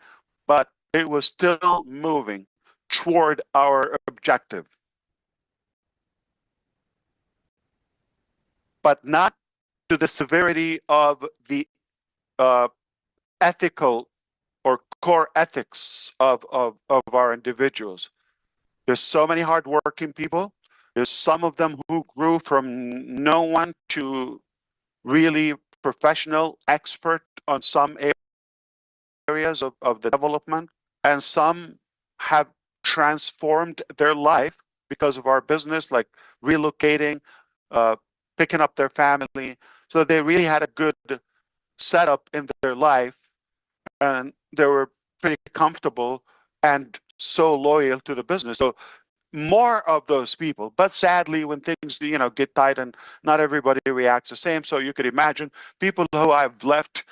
But it was still moving toward our objective. But not to the severity of the ethical or core ethics of our individuals. There's so many hardworking people. There's some of them who grew from no one to really professional expert on some areas of the development, and some have transformed their life because of our business, like relocating, picking up their family. So they really had a good setup in their life, and they were pretty comfortable and so loyal to the business. So more of those people. But sadly, when things get tight and not everybody reacts the same, so you could imagine people who I've left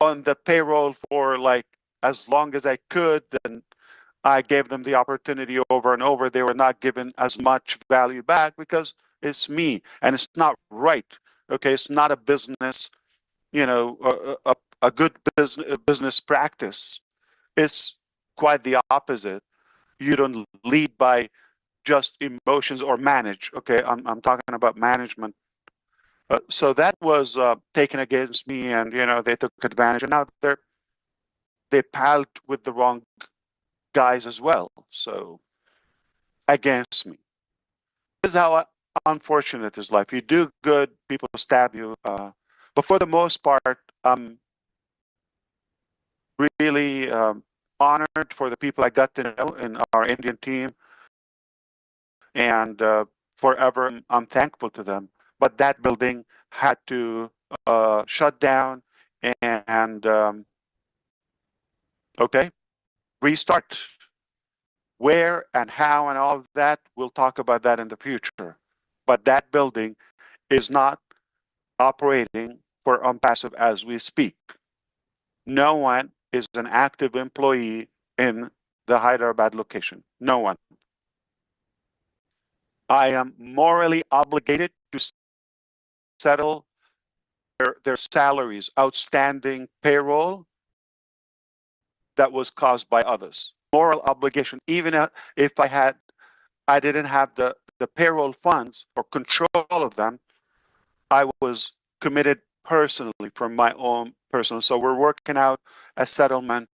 on the payroll for like as long as I could, and I gave them the opportunity over and over. They were not given as much value back because it's me, and it's not right. Okay, it's not a business, a good business practice. It's quite the opposite. You don't lead by just emotions or manage. Okay, I'm talking about management. So that was taken against me, and they took advantage, and now they palled with the wrong guys as well. So against me. This is how unfortunate is life. You do good, people stab you. But for the most part, I'm really honored for the people I got to know in our Indian team, and forever I'm thankful to them. But that building had to shut down and okay, restart. Where and how and all of that, we'll talk about that in the future. But that building is not operating for Onpassive as we speak. No one is an active employee in the Hyderabad location. No one. I am morally obligated to settle their salaries, outstanding payroll that was caused by others. Moral obligation, even if I didn't have the payroll funds or control of them, I was committed personally from my own personal. So we're working out a settlement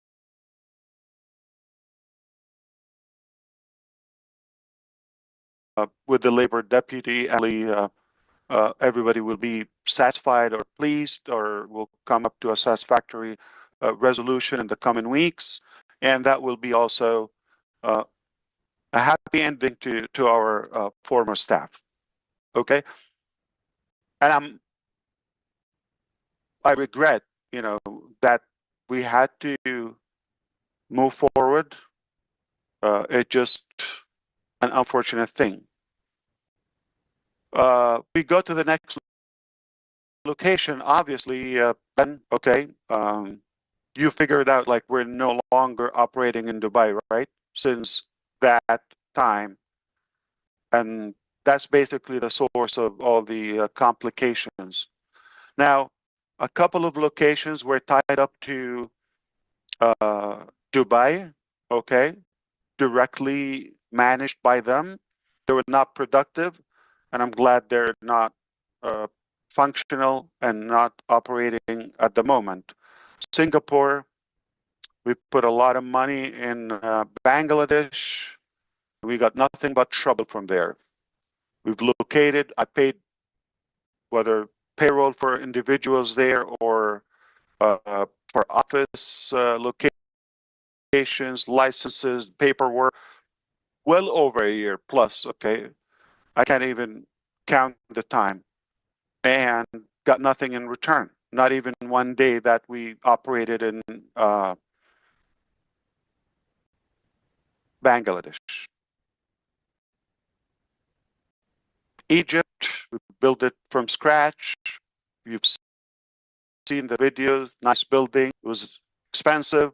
with the labor deputy, and everybody will be satisfied or pleased, or will come up to a satisfactory resolution in the coming weeks, and that will be also a happy ending to our former staff. Okay, and I regret, that we had to move forward. It just an unfortunate thing. We go to the next location, obviously, then, okay, you figured out like we're no longer operating in Dubai, right? Since that time. And that's basically the source of all the complications. Now, a couple of locations were tied up to Dubai, okay, directly managed by them. They were not productive, and I'm glad they're not functional and not operating at the moment. Singapore, we put a lot of money in Bangladesh. We got nothing but trouble from there. We've located, I paid whether payroll for individuals there or for office locations, licenses, paperwork, well over a year plus, okay? I can't even count the time, and got nothing in return. Not even one day that we operated in Bangladesh. Egypt, we built it from scratch. You've seen the videos, nice building. It was expensive,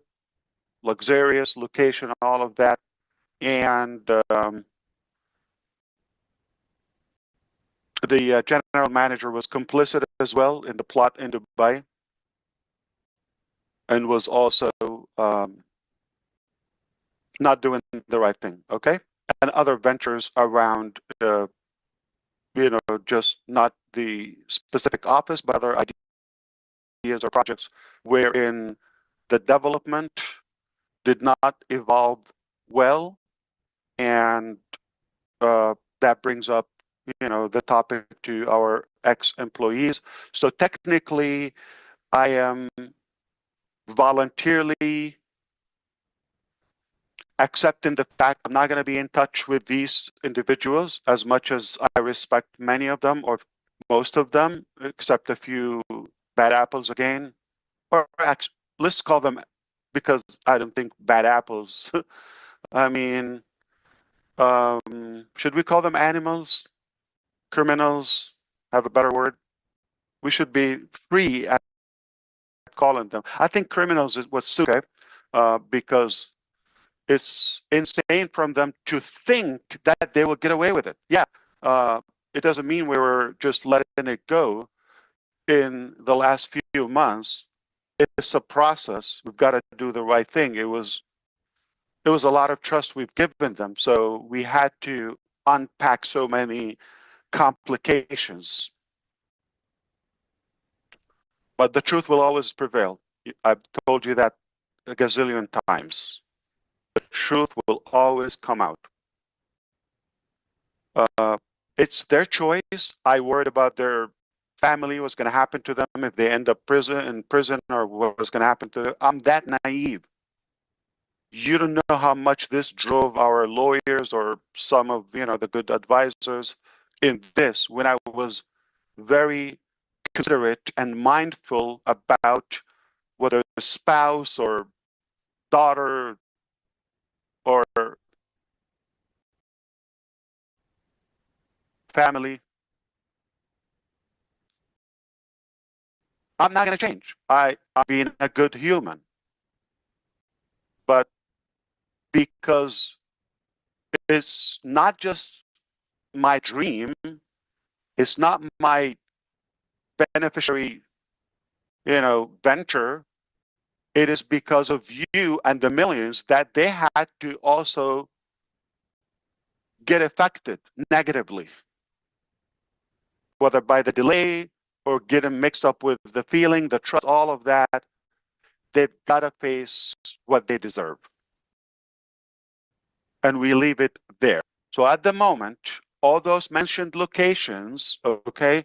luxurious location, all of that. And the general manager was complicit as well in the plot in Dubai. and was also not doing the right thing, okay? And other ventures around, just not the specific office, but other ideas or projects wherein the development did not evolve well, and that brings up, the topic to our ex-employees. So technically, I am voluntarily accepting the fact I'm not going to be in touch with these individuals, as much as I respect many of them, or most of them, except a few bad apples again. Or actually, let's call them, because I don't think bad apples. I mean, should we call them animals? Criminals? Have a better word? We should be free at calling them. I think criminals is what's okay, because it's insane from them to think that they will get away with it. Yeah, it doesn't mean we were just letting it go in the last few months. It's a process. We've got to do the right thing. It was a lot of trust we've given them, so we had to unpack so many complications. But the truth will always prevail. I've told you that a gazillion times. The truth will always come out. It's their choice. I worried about their family, what's going to happen to them if they end up in prison, or what's going to happen to them. I'm that naive. You don't know how much this drove our lawyers or some of the good advisors in this, when I was very considerate and mindful about whether spouse or daughter or family. I'm not going to change. I'm being a good human. But because it's not just my dream, it's not my beneficiary, venture. It is because of you and the millions that they had to also get affected negatively, whether by the delay or getting mixed up with the feeling, the trust, all of that. They've got to face what they deserve. And we leave it there. So at the moment, all those mentioned locations, okay,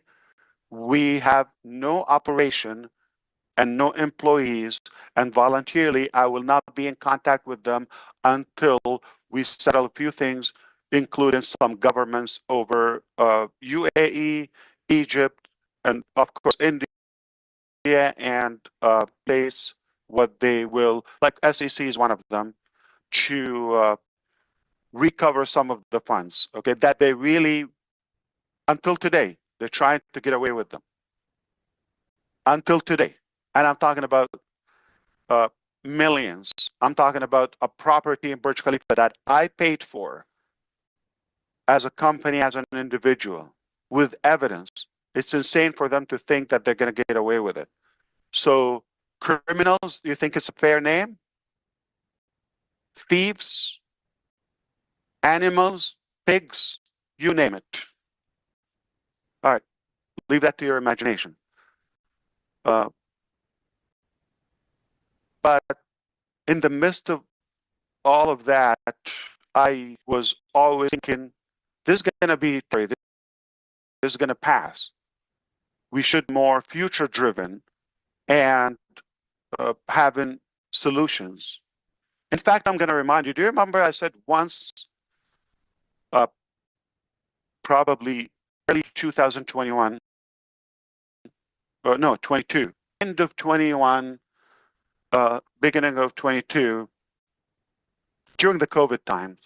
we have no operation and no employees, and voluntarily, I will not be in contact with them until we settle a few things, including some governments over UAE, Egypt, and of course India, and states, what they will, like SEC is one of them, to recover some of the funds, okay, that they really, until today, they're trying to get away with them. Until today. And I'm talking about millions. I'm talking about a property in Burj Khalifa that I paid for as a company, as an individual, with evidence. It's insane for them to think that they're going to get away with it. So criminals, do you think it's a fair name? Thieves, animals, pigs, you name it. All right, leave that to your imagination. But in the midst of all of that, I was always thinking, this is going to be, this is going to pass. We should be more future driven and having solutions. In fact, I'm going to remind you, do you remember I said once, probably early 2021, no, 22, end of 21, beginning of 22, during the COVID times,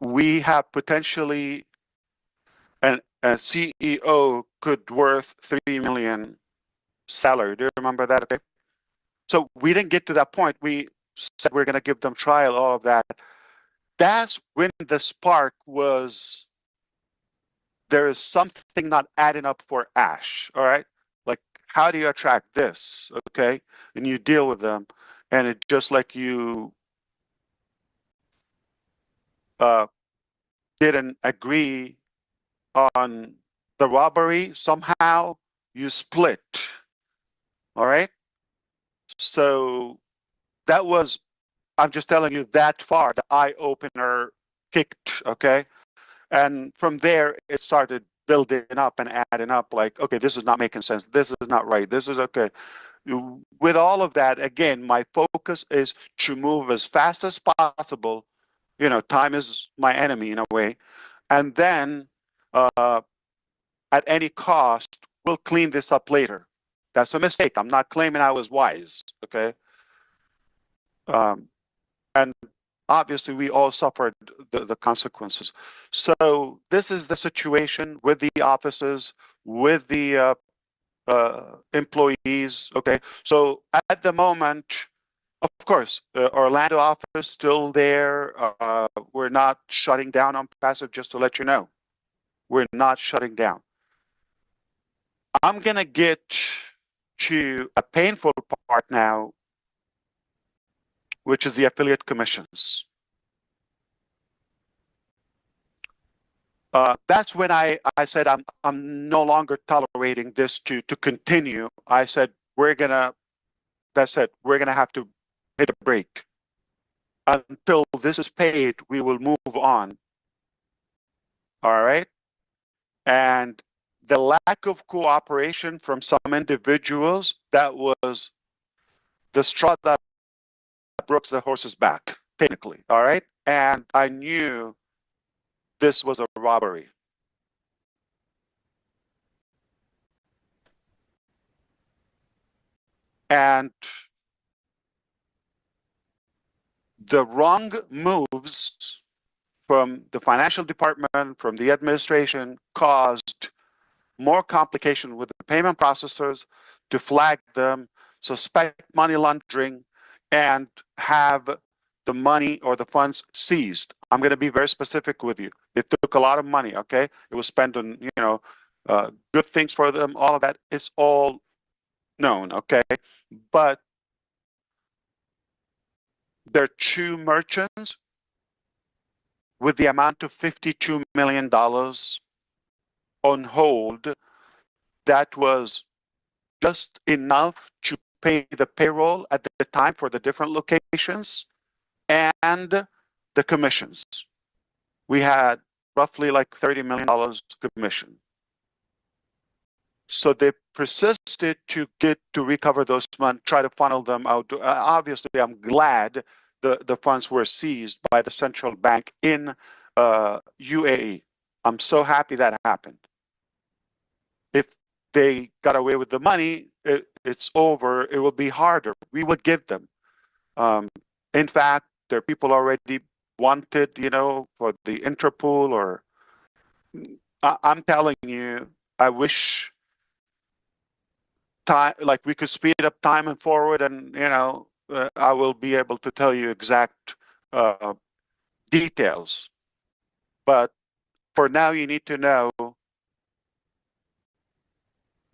we have potentially a CEO could worth 3 million salary. Do you remember that? Okay. So we didn't get to that point. We said we're going to give them trial, all of that. That's when the spark was, there is something not adding up for ASH, all right? Like, how do you attract this? Okay, and you deal with them, and it just like you didn't agree on the robbery, somehow you split. All right. So that was, I'm just telling you that far, the eye opener kicked. Okay. And from there, it started building up and adding up like, okay, this is not making sense. This is not right. This is okay. With all of that, again, my focus is to move as fast as possible. You know, time is my enemy in a way. And then at any cost, we'll clean this up later. That's a mistake. I'm not claiming I was wise, okay? And obviously, we all suffered the consequences. So this is the situation with the offices, with the employees, okay? So at the moment, of course, Orlando office still there. We're not shutting down Onpassive, just to let you know. We're not shutting down. I'm going to get to a painful part now, which is the affiliate commissions. That's when I said I'm no longer tolerating this to continue. I said that's it. We're gonna have to hit a break. Until this is paid, we will move on. All right. And the lack of cooperation from some individuals, that was the straw that broke the horse's back, technically. All right. And I knew this was a robbery. And the wrong moves from the financial department, from the administration, caused more complication with the payment processors to flag them, suspect money laundering, and have the money or the funds seized. I'm going to be very specific with you. They took a lot of money, okay? It was spent on, good things for them. All of that is all known, okay? But there are two merchants with the amount of $52 million on hold. That was just enough to pay the payroll at the time for the different locations and the commissions. We had roughly like $30 million commission. So they persisted to get to recover those funds, try to funnel them out. Obviously, I'm glad the funds were seized by the central bank in UAE. I'm so happy that happened. If they got away with the money, it's over. It will be harder. We would give them. In fact, there are people already wanted, for the Interpol, or I'm telling you, I wish time, like we could speed up time and forward, and I will be able to tell you exact details. But for now, you need to know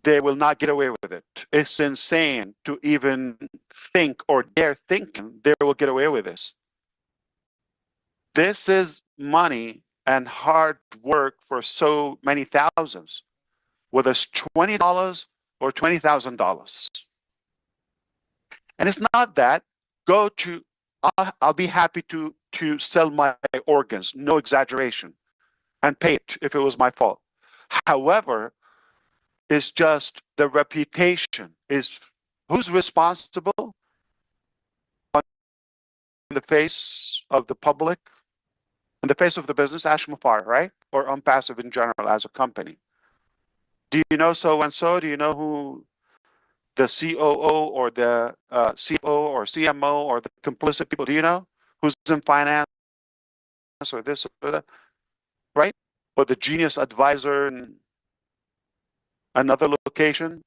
they will not get away with it. It's insane to even think or dare thinking they will get away with this. This is money and hard work for so many thousands, whether it's $20 or $20,000. And it's not that. I'll be happy to sell my organs, no exaggeration, and pay it if it was my fault. However, it's just the reputation is who's responsible on the face of the public, in the face of the business, ASH MUfreh, right? Or Onpassive in general as a company. Do you know so and so? Do you know who the COO or the CFO or CMO or the complicit people? Do you know who's in finance or this or that, right? Or the genius advisor in another location?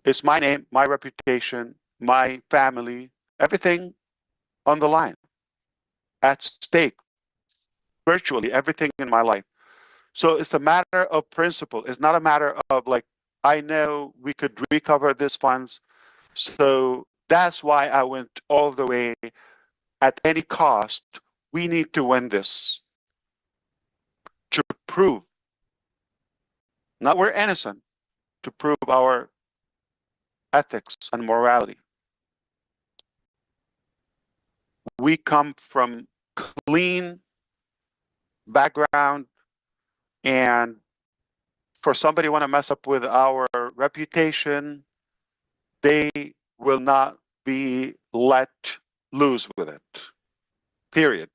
It's my name, my reputation, my family, everything on the line, at stake, virtually everything in my life. So it's a matter of principle. It's not a matter of like, I know we could recover these funds. So that's why I went all the way at any cost. We need to win this to prove, not we're innocent, to prove our ethics and morality. We come from clean background, and for somebody want to mess up with our reputation, they will not be let loose with it, period.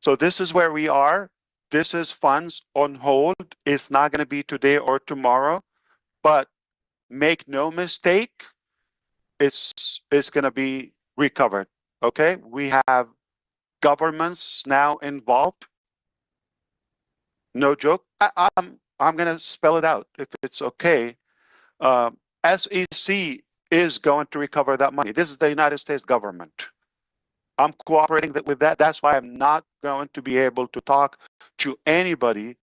So this is where we are. This is funds on hold. It's not going to be today or tomorrow, but make no mistake, it's going to be recovered. Okay, we have governments now involved. No joke. I'm going to spell it out if it's okay. SEC is going to recover that money. This is the United States government. I'm cooperating with that. That's why I'm not going to be able to talk to anybody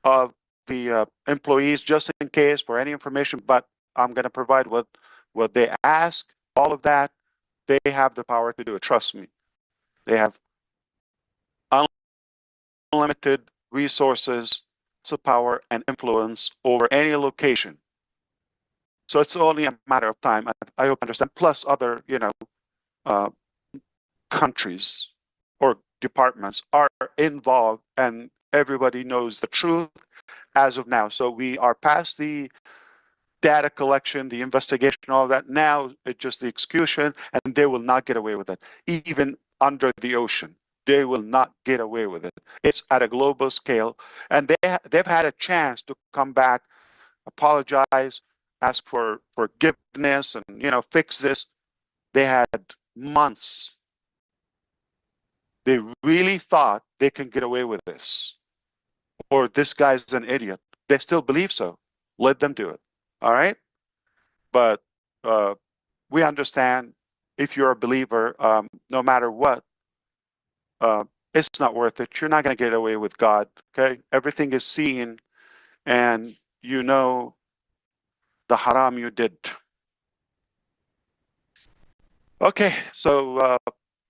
of the employees just in case for any information, but I'm going to provide what they ask, all of that. They have the power to do it. Trust me. They have unlimited resources, power, and influence over any location. So it's only a matter of time. I hope you understand. Plus other, countries or departments are involved, and everybody knows the truth as of now. So we are past the data collection, the investigation, all that. Now it's just the execution, and they will not get away with it. Even under the ocean, they will not get away with it. It's at a global scale, and they've had a chance to come back, apologize, ask for forgiveness, and fix this. They had months. They really thought they can get away with this, or this guy's an idiot. They still believe so. Let them do it. All right. But we understand if you're a believer, no matter what, it's not worth it. You're not going to get away with God. Okay. Everything is seen, and you know the haram you did. Okay. So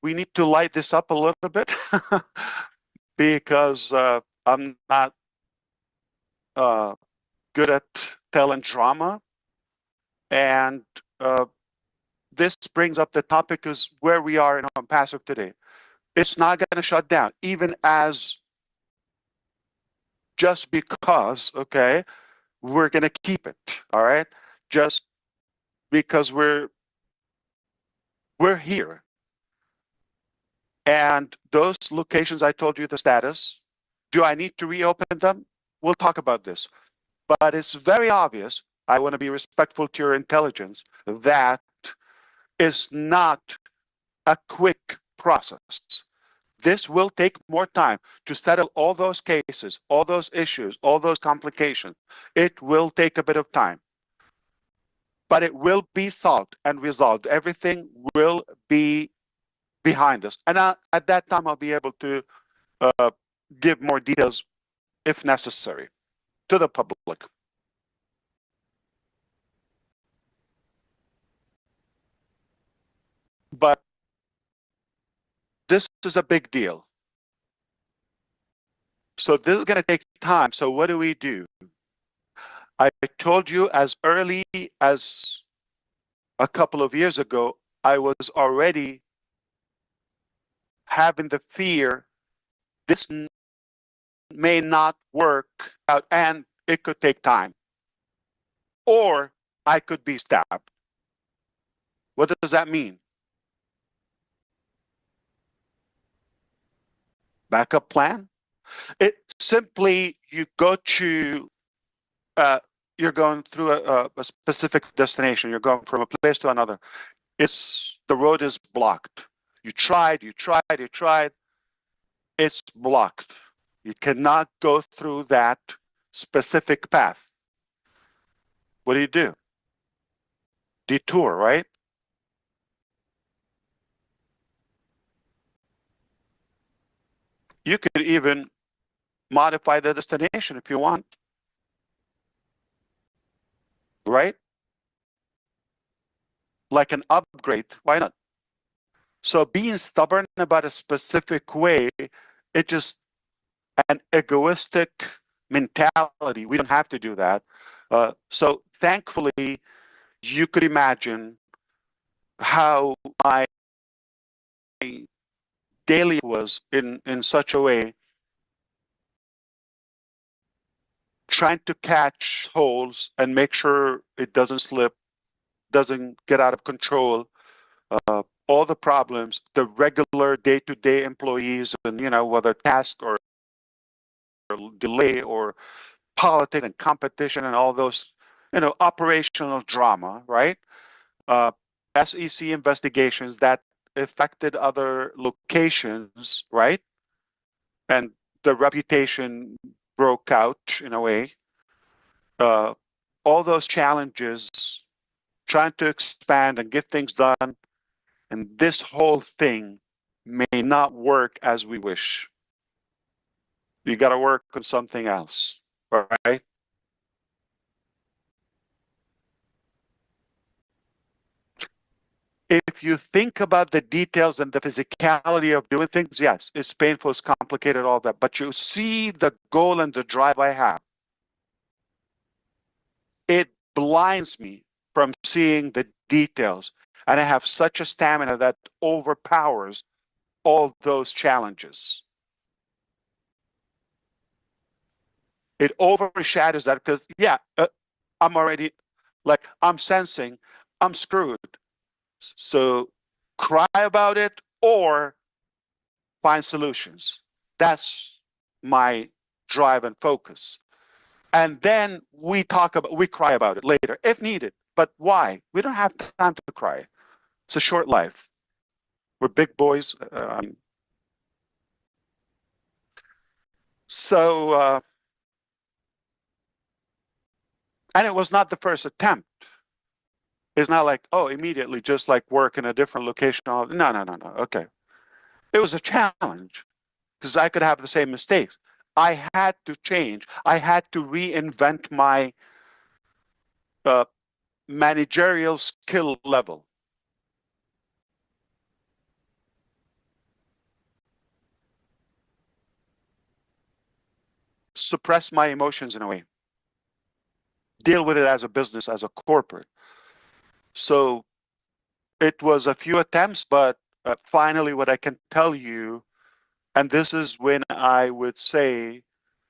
we need to light this up a little bit because I'm not good at telling drama. And this brings up the topic is where we are in Onpassive today. It's not going to shut down, even as just because, okay, we're going to keep it, all right? Just because we're here. And those locations, I told you the status. Do I need to reopen them? We'll talk about this. But it's very obvious, I want to be respectful to your intelligence, that is not a quick process. This will take more time to settle all those cases, all those issues, all those complications. It will take a bit of time, but it will be solved and resolved. Everything will be behind us. And at that time, I'll be able to give more details if necessary to the public. But this is a big deal. So this is going to take time. So what do we do? I told you as early as a couple of years ago, I was already having the fear this may not work out and it could take time. Or I could be stabbed. What does that mean? Backup plan? It simply, you go to, you're going through a specific destination. You're going from a place to another. The road is blocked. You tried. It's blocked. You cannot go through that specific path. What do? Detour, right? You could even modify the destination if you want, right? Like an upgrade, why not? So being stubborn about a specific way, it just an egoistic mentality. We don't have to do that. So thankfully, you could imagine how my daily was in such a way, trying to catch holes and make sure it doesn't slip, doesn't get out of control. All the problems, the regular day-to-day employees, and whether task or delay or politics and competition and all those, operational drama, right? SEC investigations that affected other locations, right? And the reputation broke out in a way. All those challenges, trying to expand and get things done, and this whole thing may not work as we wish. You got to work on something else, right? If you think about the details and the physicality of doing things, yes, it's painful, it's complicated, all that. But you see the goal and the drive I have. It blinds me from seeing the details. And I have such a stamina that overpowers all those challenges. It overshadows that because, yeah, I'm already, like, I'm sensing I'm screwed. So cry about it or find solutions. That's my drive and focus. And then we cry about it later if needed. But why? We don't have time to cry. It's a short life. We're big boys. And it was not the first attempt. It's not like, oh, immediately, just like work in a different location. No. Okay. It was a challenge because I could have the same mistakes. I had to change. I had to reinvent my managerial skill level. Suppress my emotions in a way. Deal with it as a business, as a corporate. So it was a few attempts, but finally what I can tell you, and this is when I would say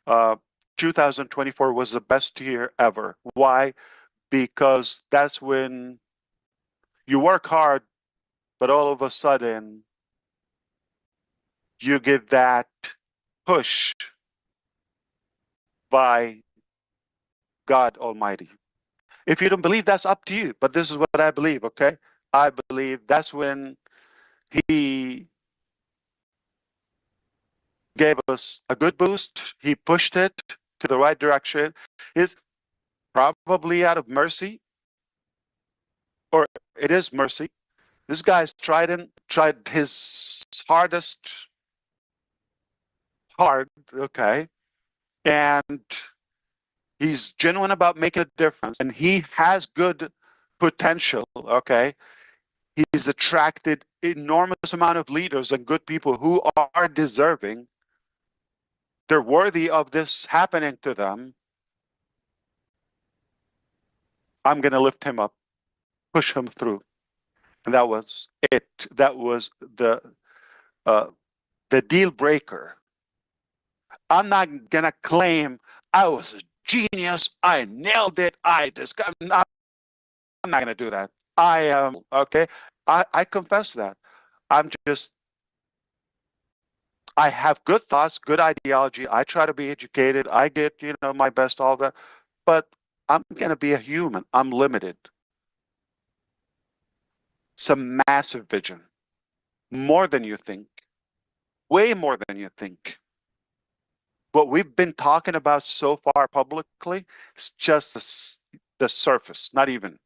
2024 was the best year ever. Why? Because that's when you work hard, but all of a sudden you get that push by God Almighty. If you don't believe, that's up to you. But this is what I believe, okay? I believe that's when He gave us a good boost. He pushed it to the right direction. It's probably out of mercy, or it is mercy. This guy's tried his hard, okay, and he's genuine about making a difference, and he has good potential, okay. He's attracted enormous amount of leaders and good people who are deserving. They're worthy of this happening to them. I'm going to lift him up, push him through. And that was it. That was the deal breaker. I'm not going to claim I was a genius. I nailed it. I'm not going to do that. I am, okay. I confess that. I have good thoughts, good ideology. I try to be educated. I get, my best, all that. But I'm going to be a human. I'm limited. It's a massive vision. More than you think. Way more than you think. What we've been talking about so far publicly is just the surface, not even.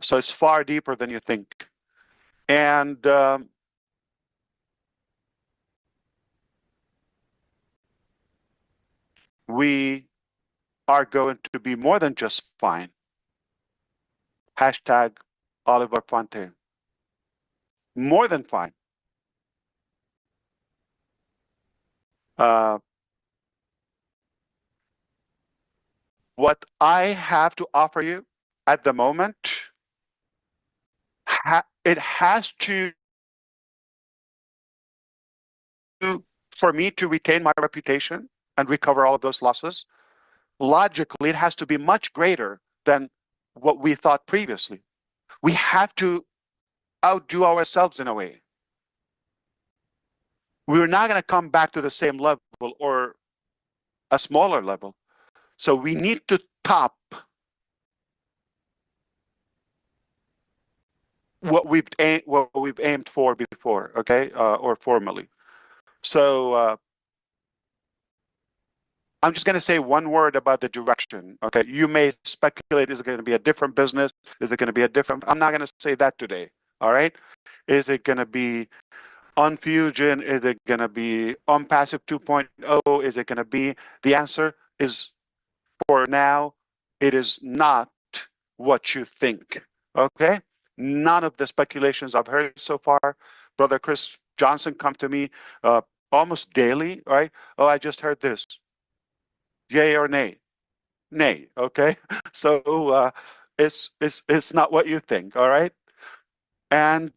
So it's far deeper than you think. And we are going to be more than just fine. Hashtag Oliver Fonte. More than fine. What I have to offer you at the moment, it has to, for me to retain my reputation and recover all of those losses, logically, it has to be much greater than what we thought previously. We have to outdo ourselves in a way. We're not going to come back to the same level or a smaller level. So we need to top what we've aimed for before, okay, or formally. So I'm just going to say one word about the direction. Okay, you may speculate: is it going to be a different business? Is it going to be a different? I'm not going to say that today. All right, is it going to be Onfusion? Is it going to be Onpassive 2.0? Is it going to be? The answer is, for now, it is not what you think. Okay, none of the speculations I've heard so far. Brother Chris Johnson come to me almost daily. Right? Oh, I just heard this. Yay or nay? Nay. Okay, so it's not what you think. All right, and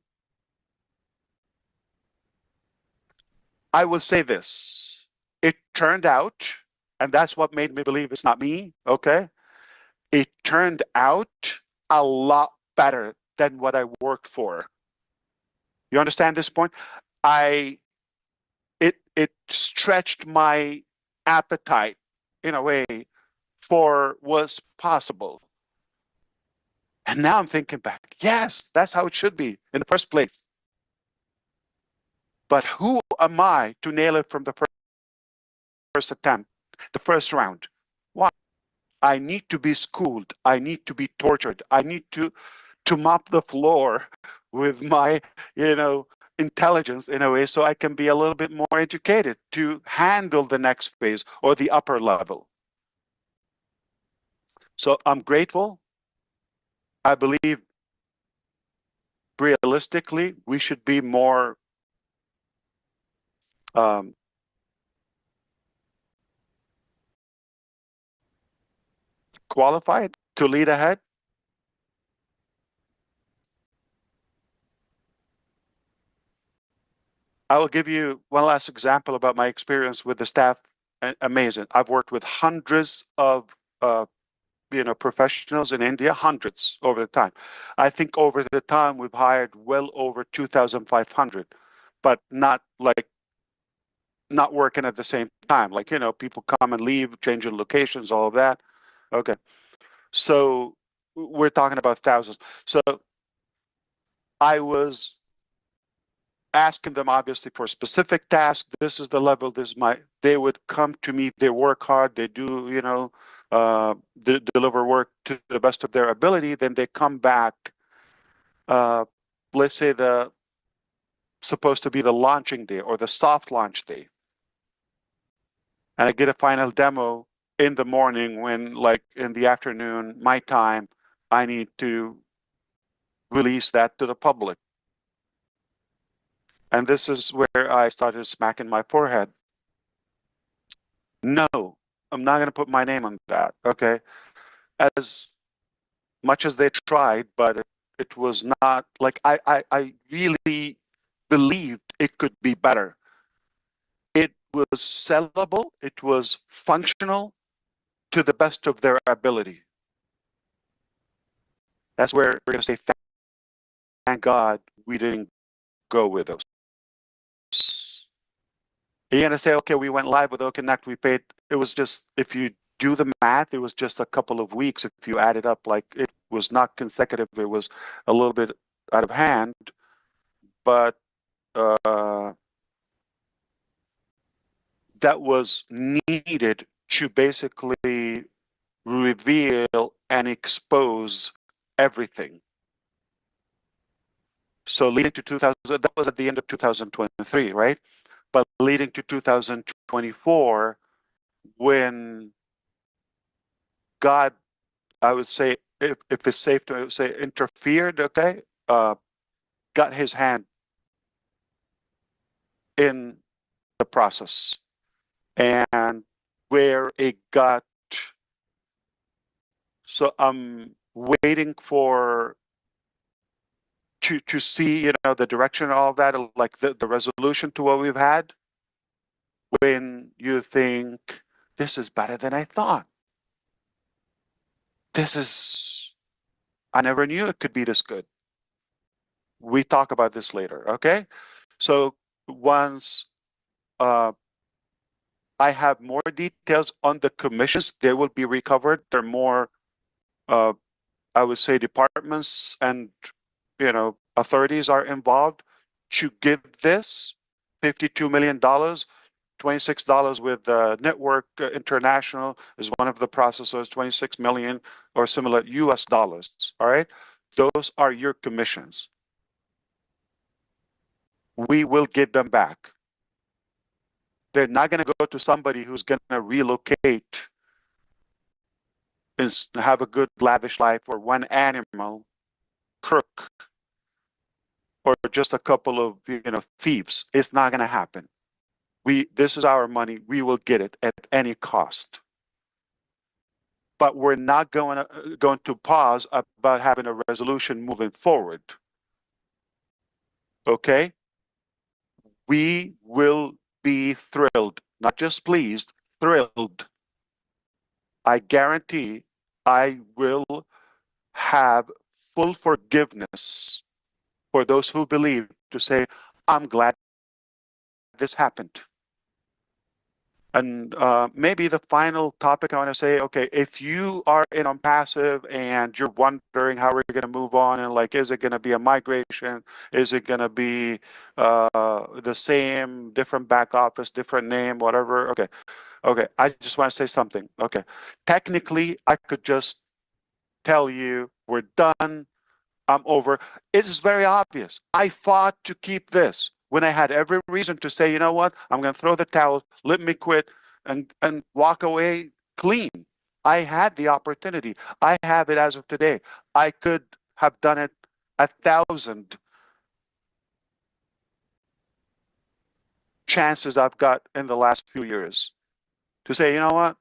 I will say this: it turned out, and that's what made me believe it's not me. Okay, it turned out a lot better than what I worked for. You understand this point? It stretched my appetite in a way for what's possible. And now I'm thinking back, yes, that's how it should be in the first place. But who am I to nail it from the first attempt, the first round? Why? I need to be schooled. I need to be tortured. I need to mop the floor with my, intelligence in a way, so I can be a little bit more educated to handle the next phase or the upper level. So I'm grateful. I believe realistically we should be more qualified to lead ahead. I will give you one last example about my experience with the staff. Amazing. I've worked with hundreds of professionals in India, hundreds over the time. I think over the time we've hired well over 2,500, but not working at the same time. Like, people come and leave, changing locations, all of that. Okay. So we're talking about thousands. So I was asking them obviously for specific tasks. This is the level, they would come to me, they work hard, they do, deliver work to the best of their ability. Then they come back, let's say supposed to be the launching day or the soft launch day. And I get a final demo in the morning when, like, in the afternoon, my time, I need to release that to the public. And this is where I started smacking my forehead. No, I'm not going to put my name on that. Okay. As much as they tried, but it was not like I really believed it could be better. It was sellable. It was functional to the best of their ability. That's where we're going to say, thank God we didn't go with those. You're going to say, okay, we went live with OpenConnect, we paid. It was just, if you do the math, it was just a couple of weeks. If you add it up, like, it was not consecutive. It was a little bit out of hand, but that was needed to basically reveal and expose everything. So leading to 2000, that was at the end of 2023, right? But leading to 2024, when God, I would say, if it's safe to say, interfered, okay, got his hand in the process, and where it got, so I'm waiting for to see, the direction of all that, like the resolution to what we've had. When you think, this is better than I thought, I never knew it could be this good. We talk about this later, okay? So once I have more details on the commissions, they will be recovered. They're more, I would say, departments and authorities are involved to give this $52 million. $26 with Network International is one of the processors, 26 million or similar US dollars. All right. Those are your commissions. We will get them back. They're not going to go to somebody who's going to relocate and have a good lavish life, or one animal crook, or just a couple of thieves. It's not going to happen. This is our money. We will get it at any cost. But we're not going to pause about having a resolution moving forward. Okay? We will be thrilled, not just pleased, thrilled. I guarantee I will have full forgiveness for those who believe, to say, I'm glad this happened. And maybe the final topic I want to say, okay, if you are in Onpassive and you're wondering how we're going to move on, and like, is it going to be a migration? Is it going to be the same, different back office, different name, whatever? Okay. I just want to say something. Okay. Technically, I could just tell you we're done. I'm over. It's very obvious. I fought to keep this when I had every reason to say, you know what, I'm going to throw the towel, let me quit, and walk away clean. I had the opportunity. I have it as of today. I could have done it 1,000 chances I've got in the last few years to say, you know what,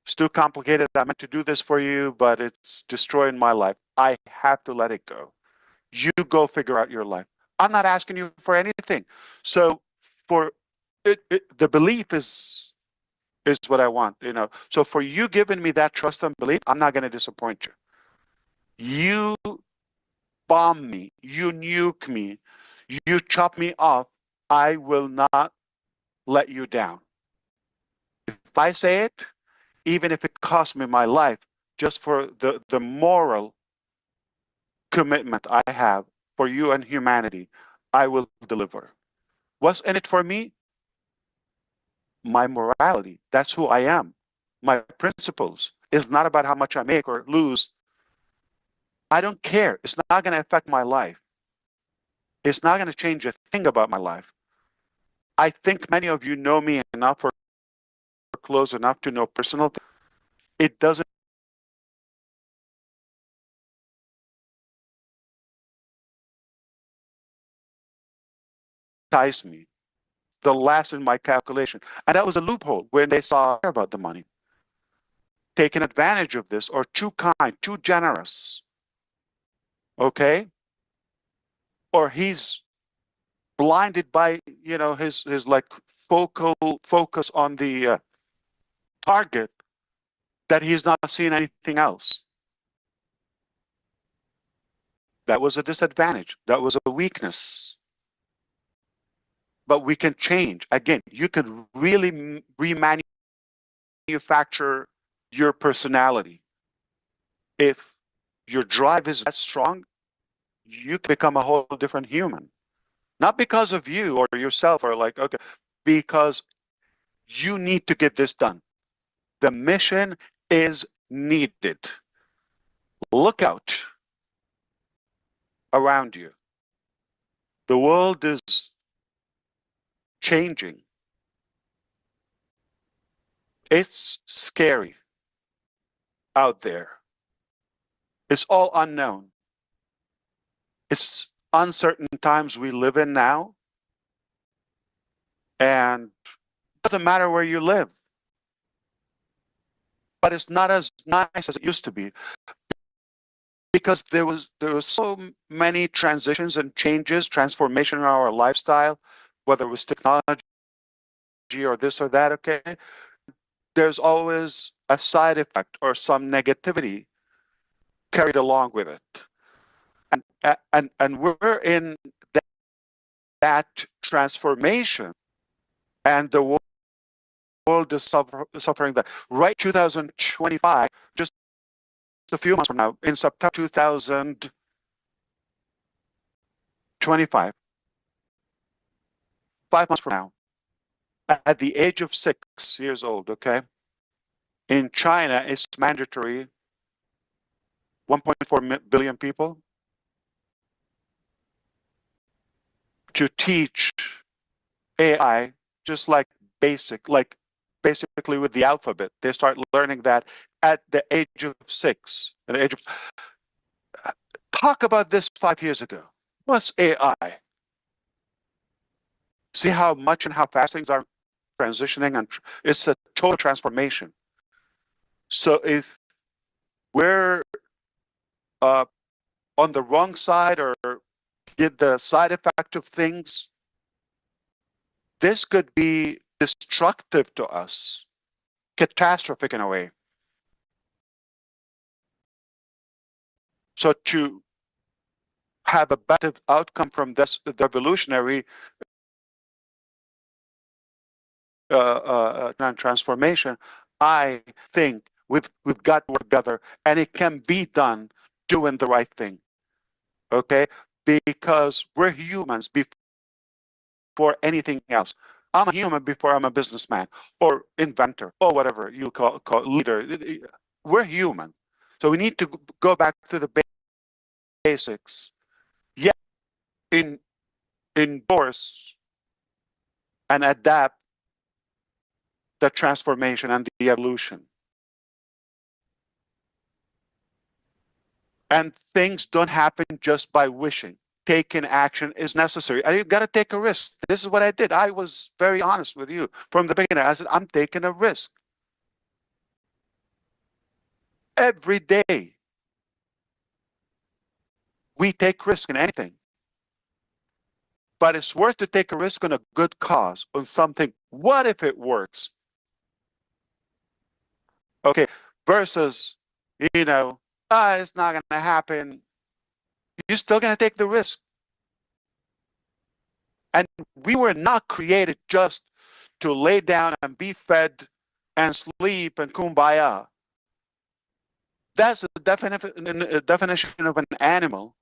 it's too complicated. I meant to do this for you, but it's destroying my life. I have to let it go. You go figure out your life. I'm not asking you for anything. So for the belief is what I want, So for you giving me that trust and belief, I'm not going to disappoint you. You bomb me, you nuke me, you chop me off, I will not let you down. If I say it, even if it costs me my life, just for the moral commitment I have for you and humanity, I will deliver. What's in it for me? My morality. That's who I am. My principles. Is not about how much I make or lose. I don't care. It's not going to affect my life. It's not going to change a thing about my life. I think many of you know me enough or close enough to know personal. It doesn't entice me. The last in my calculation. And that was a loophole when they saw about the money. Taking advantage of this, or too kind, too generous. Okay? Or he's blinded by his like focus on the target, that he's not seeing anything else. That was a disadvantage. That was a weakness. But we can change. Again, you can really remanufacture your personality. If your drive is that strong, you can become a whole different human. Not because of you or yourself, or like, okay, because you need to get this done. The mission is needed. Look out around you. The world is changing. It's scary out there. It's all unknown. It's uncertain times we live in now. And it doesn't matter where you live. But it's not as nice as it used to be, because there was so many transitions and changes, transformation in our lifestyle, whether it was technology or this or that, okay? There's always a side effect or some negativity carried along with it. And we're in that transformation, and the world is suffering that. Right, 2025, just a few months from now, in September 2025, 5 months from now, at the age of 6 years old, okay, in China, it's mandatory, 1.4 billion people, to teach AI, just like basically with the alphabet. They start learning that at the age of 6. At the age of, talk about this 5 years ago. What's AI? See how much and how fast things are transitioning, and it's a total transformation. So if we're on the wrong side or get the side effect of things, this could be destructive to us, catastrophic in a way. So to have a better outcome from this, the evolutionary transformation, I think we've got to work together, and it can be done doing the right thing. Okay, because we're humans before anything else. I'm a human before I'm a businessman or inventor or whatever you call leader. We're human, so we need to go back to the basics. Yet, endorse and adapt the transformation and the evolution. And things don't happen just by wishing. Taking action is necessary. And you got to take a risk. This is what I did. I was very honest with you from the beginning. I said, I'm taking a risk. Every day, we take risk in anything. But it's worth to take a risk on a good cause, on something. What if it works? Okay, versus, it's not going to happen. You're still going to take the risk. And we were not created just to lay down and be fed and sleep and kumbaya. That's the definition of an animal.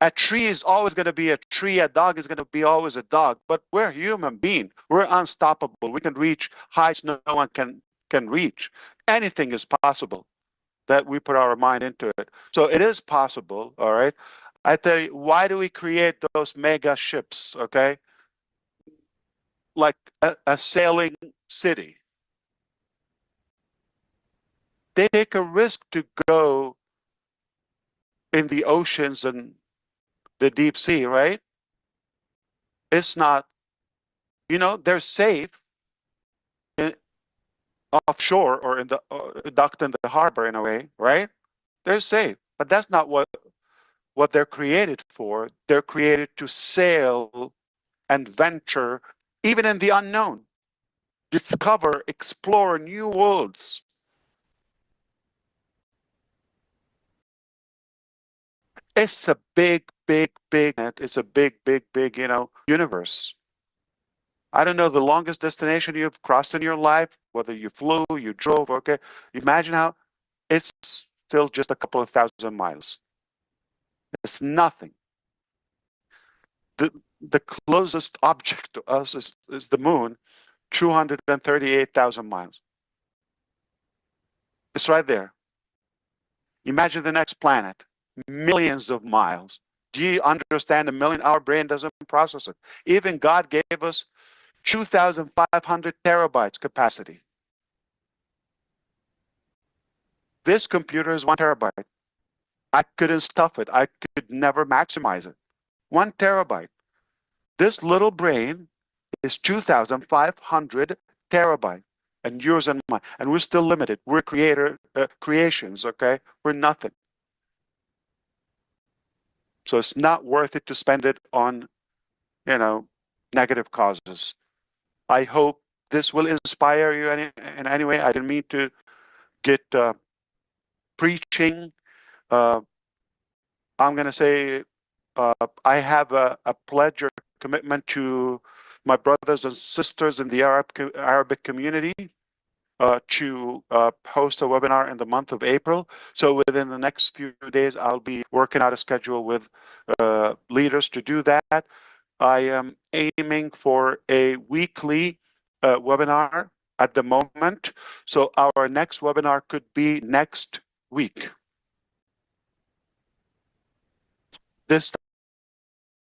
A tree is always going to be a tree. A dog is going to be always a dog. But we're human beings. We're unstoppable. We can reach heights no one can reach. Anything is possible that we put our mind into it. So it is possible, all right? I tell you, why do we create those mega ships, okay? Like a sailing city. They take a risk to go in the oceans and the deep sea, right? It's not, they're safe offshore or in the docked in the harbor in a way, right? They're safe, but that's not what they're created for. They're created to sail and venture, even in the unknown, discover, explore new worlds. It's a big, it's a big, universe. I don't know the longest destination you've crossed in your life, whether you flew, you drove, okay? Imagine how it's still just a couple of thousand miles. It's nothing. The closest object to us is the moon, 238,000 miles. It's right there. Imagine the next planet, millions of miles. Do you understand? A million? Our brain doesn't process it. Even God gave us 2,500 terabytes capacity. This computer is 1 terabyte. I couldn't stuff it. I could never maximize it. 1 terabyte. This little brain is 2,500 terabyte, and yours and mine. And we're still limited. We're creations, okay? We're nothing. So it's not worth it to spend it on, negative causes. I hope this will inspire you in any way. I didn't mean to get preaching. I'm going to say I have a pledge or commitment to my brothers and sisters in the Arabic community to host a webinar in the month of April. So within the next few days, I'll be working out a schedule with leaders to do that. I am aiming for a weekly webinar at the moment. So our next webinar could be next week. This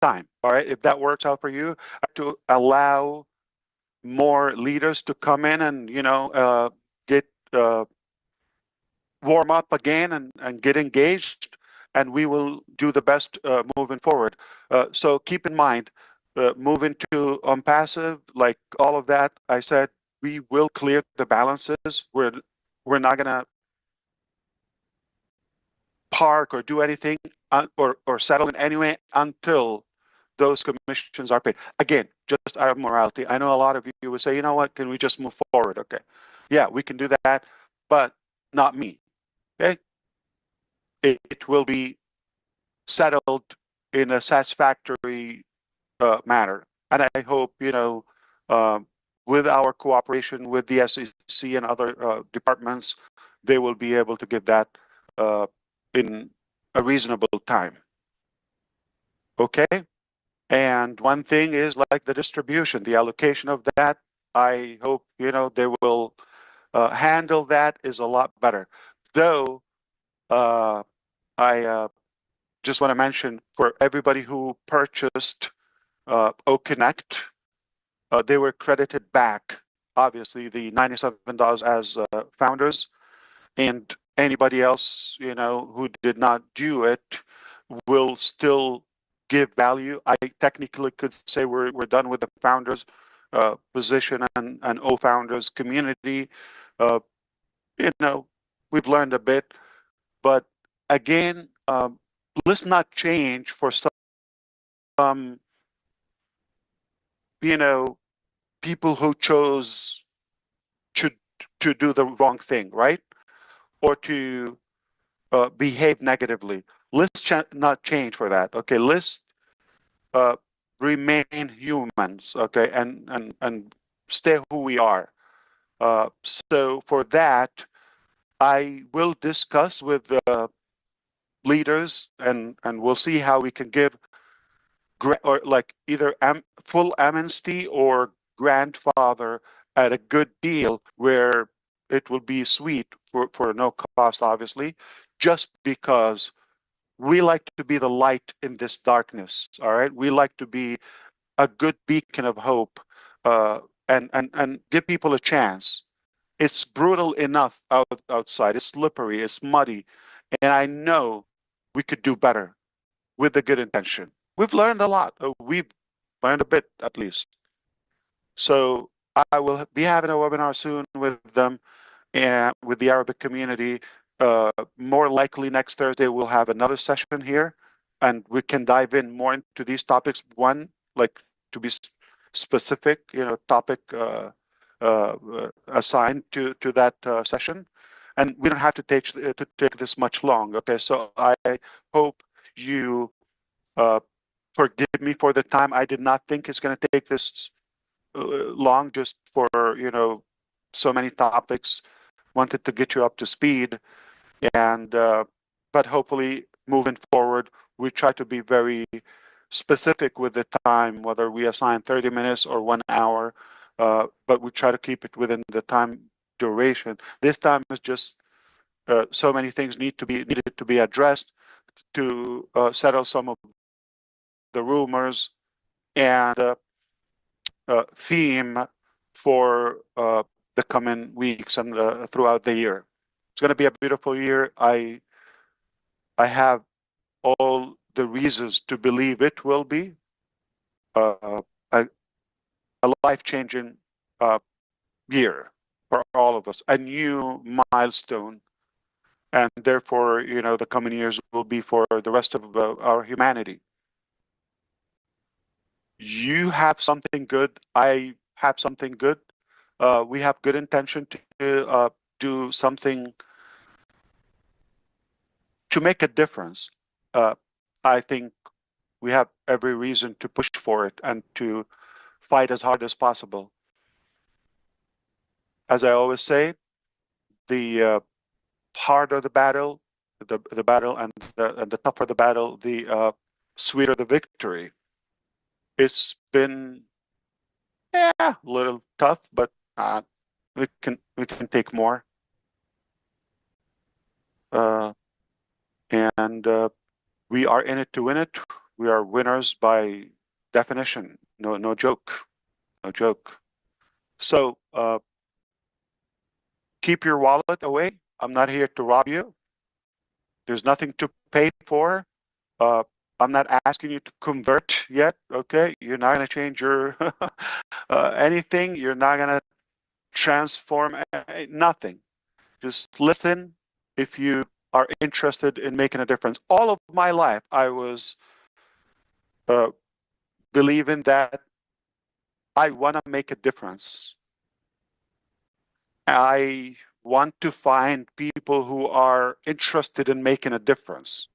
time, all right, if that works out for you, to allow more leaders to come in and, get warm up again and get engaged, and we will do the best moving forward. So keep in mind, moving to Onpassive, like all of that, I said, we will clear the balances. We're not gonna park or do anything or settle in any way until those commissions are paid. Again, just out of morality. I know a lot of you would say, you know what, can we just move forward? Okay. Yeah, we can do that, but not me. Okay. It will be settled in a satisfactory manner. And I hope, with our cooperation with the SEC and other departments, they will be able to get that in a reasonable time. Okay. And one thing is like the distribution, the allocation of that. I hope, they will handle that is a lot better. Though I just want to mention for everybody who purchased OConnect, they were credited back, obviously, the $97 as founders, and anybody else, who did not do it will still give value. I technically could say we're done with the founders position and O-founders community. We've learned a bit, but again, let's not change for some, people who chose to do the wrong thing, right? Or to behave negatively. Let's not change for that. Okay, let's remain humans. Okay, and stay who we are. So for that, I will discuss with the leaders, and we'll see how we can give or like either full amnesty or grandfather at a good deal where it will be sweet for no cost, obviously, just because we like to be the light in this darkness. All right, we like to be a good beacon of hope, and give people a chance. It's brutal enough outside. It's slippery. It's muddy, and I know we could do better with a good intention. We've learned a lot. We've learned a bit, at least. So I will be having a webinar soon with them and with the Arabic community. More likely next Thursday, we'll have another session here, and we can dive in more into these topics. One, like to be specific, topic assigned to that session. And we don't have to take this much long. Okay, so I hope you forgive me for the time. I did not think it's going to take this long, just for so many topics. Wanted to get you up to speed, and but hopefully moving forward, we try to be very specific with the time, whether we assign 30 minutes or 1 hour, but we try to keep it within the time duration. This time is just so many things needed to be addressed to settle some of the rumors, and theme for the coming weeks and throughout the year. It's going to be a beautiful year. I have all the reasons to believe it will be a, a life-changing year for all of us, a new milestone, and therefore, the coming years will be for the rest of our humanity. You have something good. I have something good. We have good intention to do something to make a difference. I think we have every reason to push for it and to fight as hard as possible. As I always say, the harder the battle, the battle, and the tougher the battle, the sweeter the victory. It's been a little tough, but we can take more. And we are in it to win it. We are winners by definition. No joke. No joke. So keep your wallet away. I'm not here to rob you. There's nothing to pay for. I'm not asking you to convert yet. Okay, you're not going to change your anything. You're not going to transform nothing. Just listen if you are interested in making a difference. All of my life, I was believing that I want to make a difference. I want to find people who are interested in making a difference.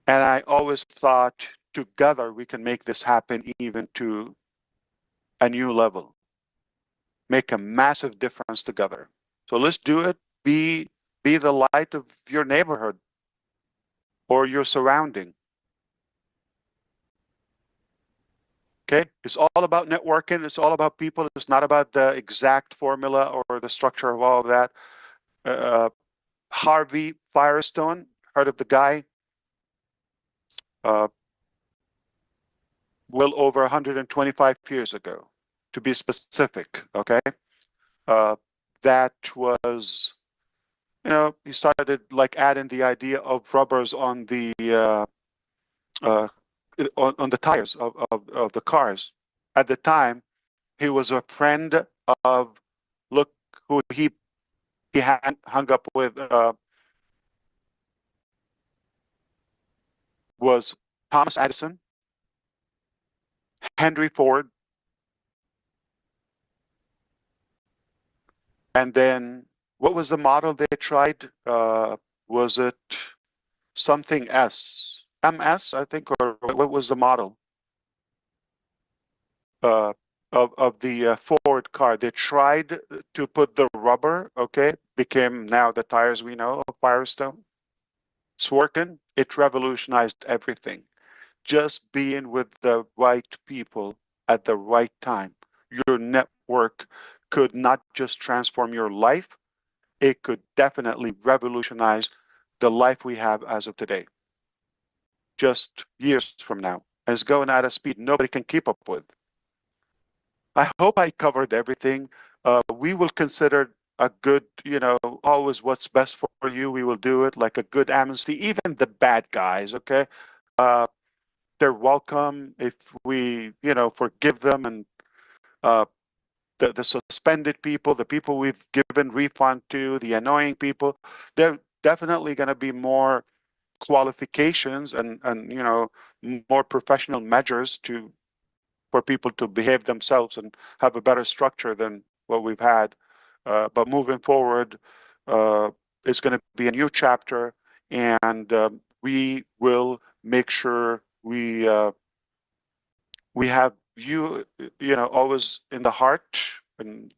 And I always thought together we can make this happen even to a new level. Make a massive difference together. So let's do it. Be the light of your neighborhood or your surrounding. Okay, it's all about networking. It's all about people. It's not about the exact formula or the structure of all of that. Harvey Firestone, heard of the guy? Well over 125 years ago, to be specific. Okay, that was, he started like adding the idea of rubbers on the on the tires of the cars. At the time, he was a friend of, look who he had hung up with, was Thomas Edison, Henry Ford, and then what was the model they tried? Was it something S? MS, I think, or what was the model of the Ford car? They tried to put the rubber, okay, became now the tires we know of Firestone. It's working. It revolutionized everything. Just being with the right people at the right time. Your network could not just transform your life, it could definitely revolutionize the life we have as of today. Just years from now. And it's going at a speed nobody can keep up with. I hope I covered everything. We will consider a good, always what's best for you. We will do it like a good amnesty, even the bad guys, okay? They're welcome if we, forgive them, and the suspended people, the people we've given refund to, the annoying people, they're definitely going to be more qualifications and more professional measures for people to behave themselves and have a better structure than what we've had. But moving forward, it's going to be a new chapter, and we will make sure we have you, always in the heart, and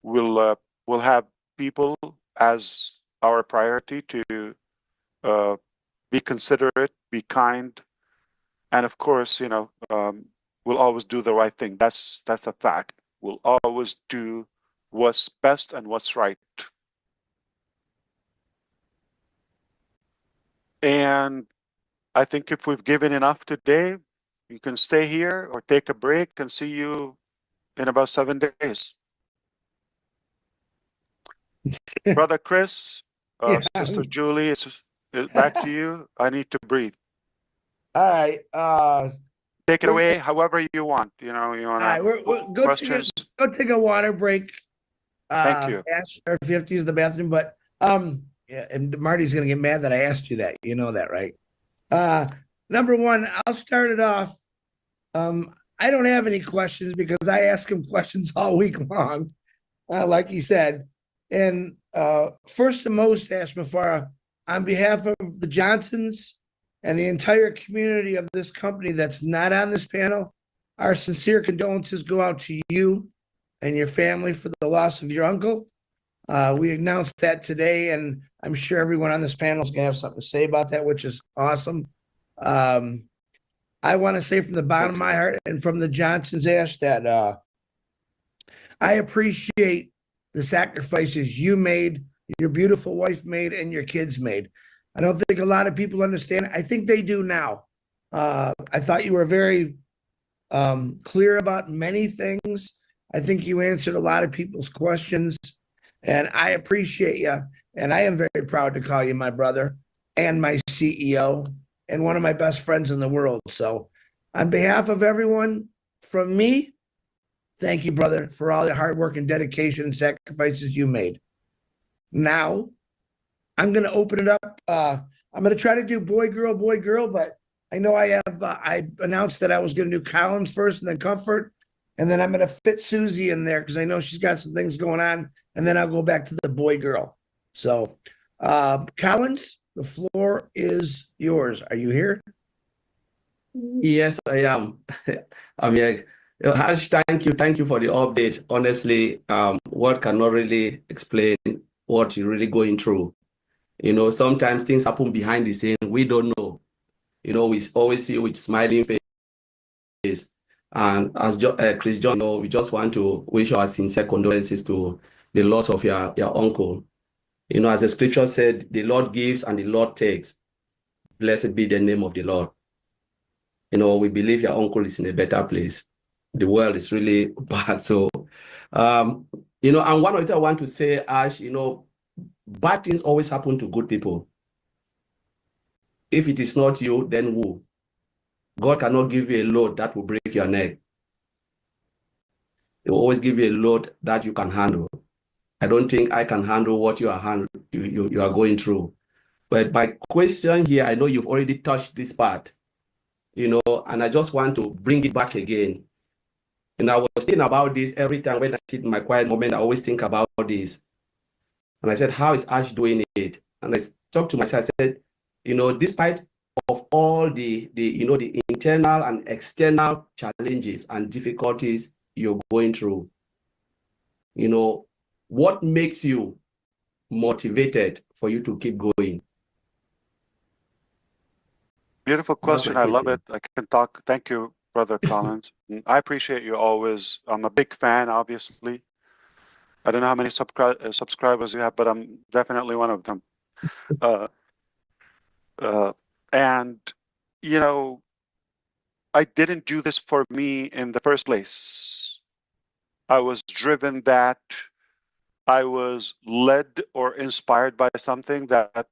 we'll have people as our priority to be considerate, be kind, and of course, we'll always do the right thing. That's a fact. We'll always do what's best and what's right. And I think if we've given enough today, You can stay here or take a break and see you in about 7 days. Brother Chris, Yeah. Sister Julie, it's back to you. I need to breathe. All right. Take it away however you want. You want All right. We're go questions. take a water break. Thank you. Ash, or if you have to use the bathroom, but yeah, and Marty's gonna get mad that I asked you that. You know that, right? Number one, I'll start it off. I don't have any questions because I ask him questions all week long, like he said. And first and most, ASH MUfreh, on behalf of the Johnsons and the entire community of this company that's not on this panel, our sincere condolences go out to you and your family for the loss of your uncle. We announced that today, and I'm sure everyone on this panel is going to have something to say about that, which is awesome. I want to say from the bottom of my heart and from the Johnsons, Ash, that I appreciate the sacrifices you made, your beautiful wife made, and your kids made. I don't think a lot of people understand. I think they do now. I thought you were very clear about many things. I think you answered a lot of people's questions, and I appreciate you. And I am very proud to call you my brother and my CEO and one of my best friends in the world. So, on behalf of everyone, from me, thank you, brother, for all the hard work and dedication and sacrifices you made. Now, I'm going to open it up. I'm going to try to do boy, girl, but I know I announced that I was going to do Collins first and then Comfort. And then I'm going to fit Susie in there because I know she's got some things going on. And then I'll go back to the boy, girl. So, Collins, the floor is yours. Are you here? Yes, I am. I'm here. Harsh, thank you for the update. Honestly, word cannot really explain what you're really going through. Sometimes things happen behind the scene. We don't know. We always see you with smiling face. And as Chris John, we just want to wish our sincere condolences to the loss of your uncle. As the scripture said, the Lord gives and the Lord takes. Blessed be the name of the Lord. We believe your uncle is in a better place. The world is really bad. So, and one of the things I want to say, Ash, bad things always happen to good people. If it is not you, then who? God cannot give you a load that will break your neck. He will always give you a load that you can handle. I don't think I can handle what you are going through. But my question here, I know you've already touched this part, and I just want to bring it back again. And I was thinking about this every time when I sit in my quiet moment, I always think about this. And I said, how is Ash doing it? And I talked to myself, I said, despite of all the internal and external challenges and difficulties you're going through, what makes you motivated for you to keep going? Beautiful question. I love it. I can talk. Thank you, Brother Collins. I appreciate you always. I'm a big fan, obviously. I don't know how many subscribers you have, but I'm definitely one of them. And, I didn't do this for me in the first place. I was driven that I was led or inspired by something that,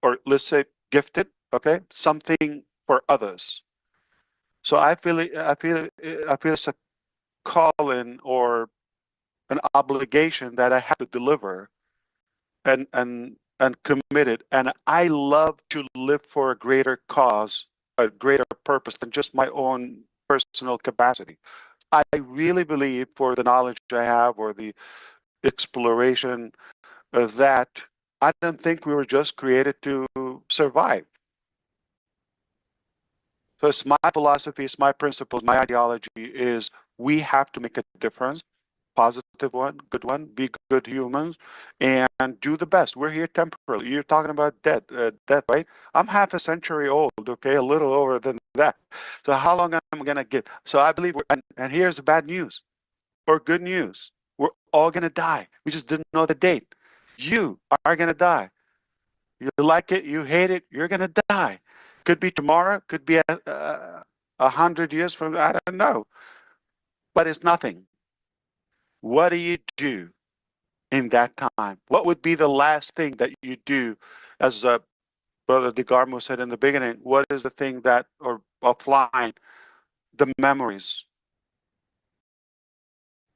or let's say gifted, okay, something for others. So I feel it's a calling or an obligation that I have to deliver and committed. And I love to live for a greater cause, a greater purpose than just my own personal capacity. I really believe for the knowledge I have or the exploration that I don't think we were just created to survive. So it's my philosophy, it's my principles, my ideology is we have to make a difference, positive one, good one, be good humans, and do the best. We're here temporarily. You're talking about death, right? I'm half a century old, okay, a little over than that. So how long am I going to give? So I believe, and here's the bad news or good news. We're all going to die. We just didn't know the date. You are going to die. You like it, you hate it, you're going to die. Could be tomorrow, could be 100 years from now, I don't know. But it's nothing. What do you do in that time? What would be the last thing that you do? As Brother DeGarmo said in the beginning, what is the thing that, or offline, the memories?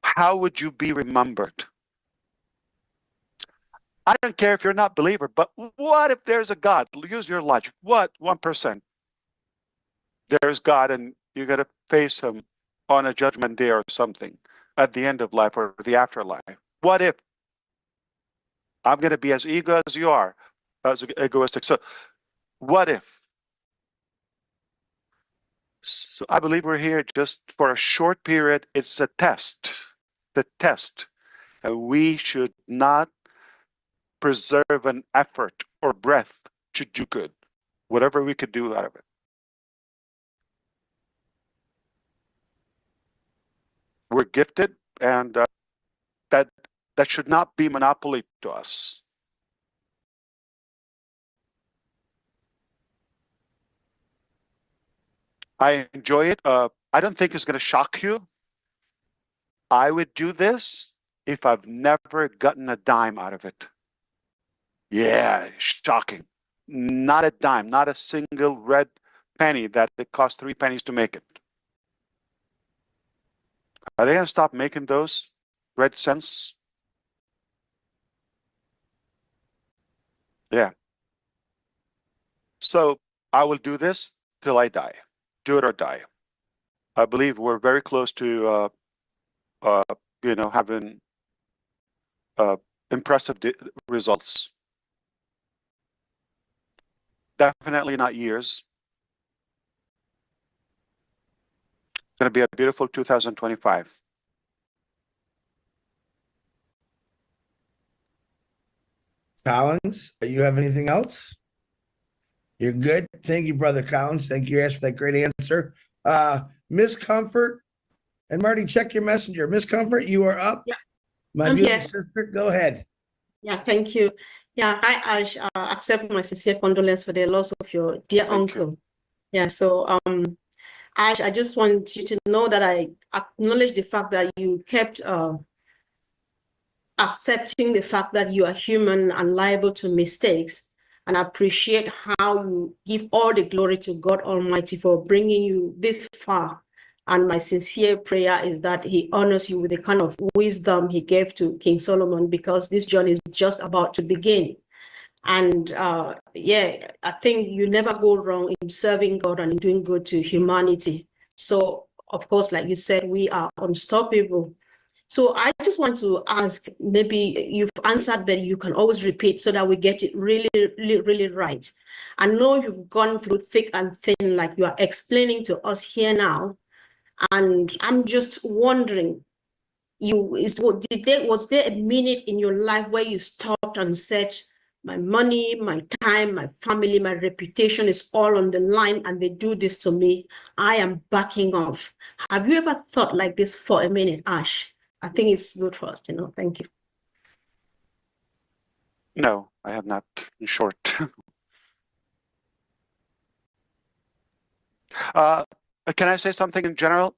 How would you be remembered? I don't care if you're not a believer, but what if there's a God? Use your logic. What? 1%. There's God and you're going to face him on a judgment day or something at the end of life or the afterlife. What if? I'm going to be as ego as you are, as egoistic. So what if? So I believe we're here just for a short period. It's a test, the test. And we should not preserve an effort or breath to do good, whatever we could do out of it. We're gifted, and that should not be monopoly to us. I enjoy it. I don't think it's going to shock you. I would do this if I've never gotten a dime out of it. Yeah, shocking. Not a dime, not a single red penny that it cost 3 pennies to make it. Are they going to stop making those red cents? Yeah. So I will do this till I die. Do it or die. I believe we're very close to, having impressive results. Definitely not years. It's going to be a beautiful 2025. Collins, you have anything else? You're good. Thank you, Brother Collins. Thank you, Ash, for that great answer. Miss Comfort and Marty, check your messenger. Miss Comfort, you are up. Yeah, My I'm beautiful here. sister, go ahead. Yeah, thank you. Yeah, I accept my sincere condolence for the loss of your dear Thank you. uncle. Yeah, so I just want you to know that I acknowledge the fact that you kept accepting the fact that you are human and liable to mistakes, and appreciate how you give all the glory to God Almighty for bringing you this far. And my sincere prayer is that he honors you with the kind of wisdom he gave to King Solomon, because this journey is just about to begin. And yeah, I think you never go wrong in serving God and in doing good to humanity. So, of course, like you said, we are unstoppable. So I just want to ask, maybe you've answered, but you can always repeat so that we get it really, really, really right. I know you've gone through thick and thin, like you are explaining to us here now. And I'm just wondering, was there a minute in your life where you stopped and said, my money, my time, my family, my reputation is all on the line, and they do this to me, I am backing off? Have you ever thought like this for a minute, Ash? I think it's good for us to know. Thank you. No, I have not, in short. Can I say something in general?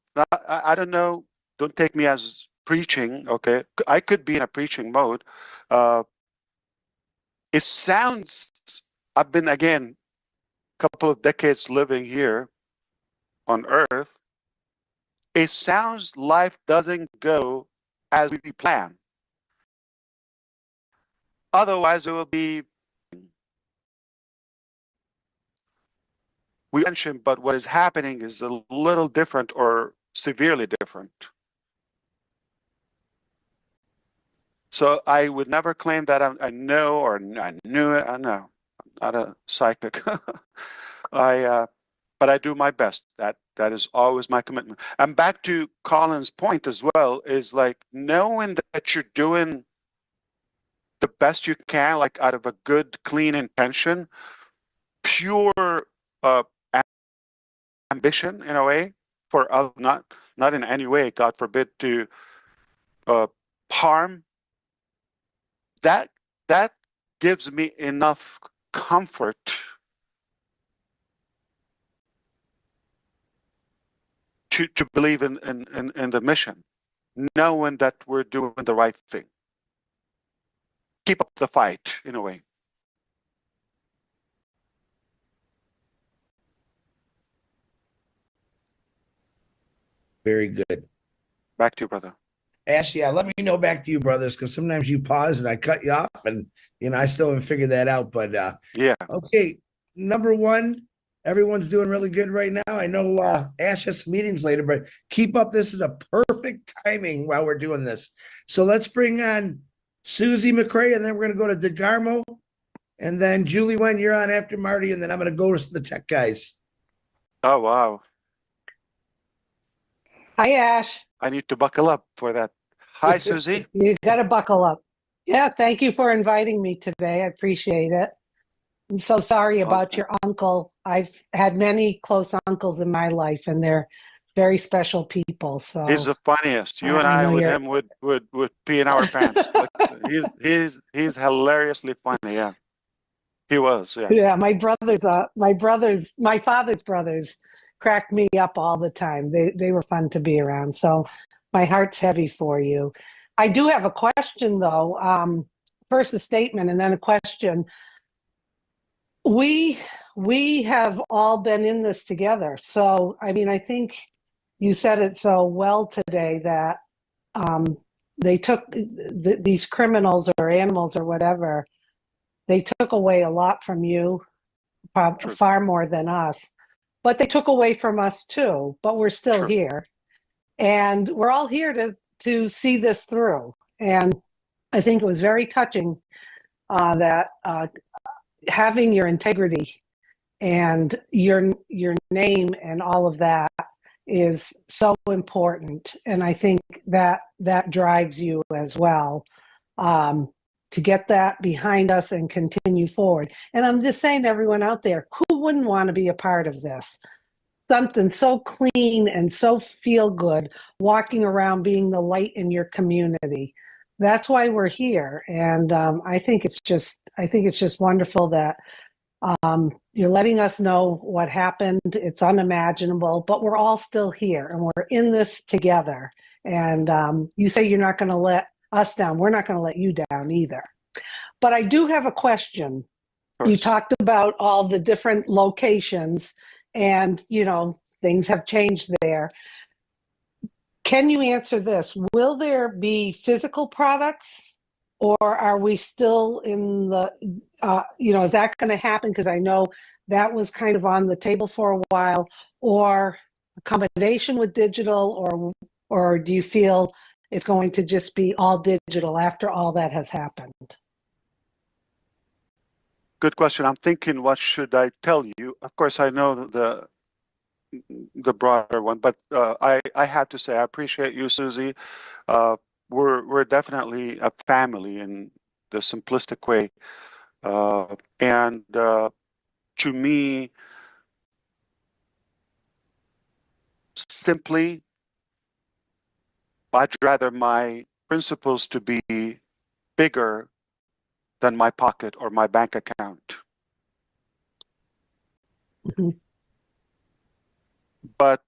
I don't know. Don't take me as preaching, okay? I could be in a preaching mode. It sounds, I've been, again, a couple of decades living here on Earth. It sounds life doesn't go as we plan. Otherwise, it will be, we mentioned, but what is happening is a little different or severely different. So I would never claim that I know or I knew it. I know, I'm not a psychic. But I do my best. That is always my commitment. And back to Colin's point as well, is like knowing that you're doing the best you can, like out of a good, clean intention, pure ambition in a way, for not in any way, God forbid, to harm. That gives me enough comfort to believe in the mission, knowing that we're doing the right thing. Keep up the fight in a way. Very good. Back to you, brother. Ash, yeah, let me know back to you, brothers, because sometimes you pause and I cut you off, and I still haven't figured that out. But Yeah. okay, number one, everyone's doing really good right now. I know Ash has some meetings later, but keep up. This is a perfect timing while we're doing this. So let's bring on Susie MUfreh, and then we're gonna go to DeGarmo, and then Julie Wen, you're on after Marty, and then I'm gonna go to the tech guys. Oh, wow. Hi, Ash. I need to buckle up for that. Hi, Susie. You got to buckle up. Yeah, thank you for inviting me today. I appreciate it. I'm so sorry about Okay. your uncle. I've had many close uncles in my life, and they're very special people. So He's the funniest. You and I I know with you're- him would pee in our pants. Like, he's hilariously funny. Yeah, he was. Yeah. yeah, my father's brothers cracked me up all the time. They were fun to be around. So my heart's heavy for you. I do have a question though. First a statement and then a question. We have all been in this together. So I mean, I think you said it so well today that they took these criminals or animals or whatever. They took away a lot from you, True. far more than us. But they took away from us too. But we're still True. here, and we're all here to see this through. And I think it was very touching that having your integrity and your name and all of that is so important. And I think that drives you as well, to get that behind us and continue forward. And I'm just saying to everyone out there, who wouldn't want to be a part of this? Something so clean and so feel good, walking around being the light in your community. That's why we're here. And I think it's just wonderful that you're letting us know what happened. It's unimaginable, but we're all still here and we're in this together. And you say you're not going to let us down. We're not going to let you down either. But I do have a question. You talked about all the different locations and, things have changed there. Can you answer this? Will there be physical products, or are we still in the, is that going to happen? Because I know that was kind of on the table for a while, or a combination with digital, or do you feel it's going to just be all digital after all that has happened? Good question. I'm thinking, what should I tell you? Of course, I know the broader one, but I have to say I appreciate you, Susie. We're definitely a family in the simplistic way, and to me, simply, I'd rather my principles to be bigger than my pocket or my bank account. Mm-hmm. But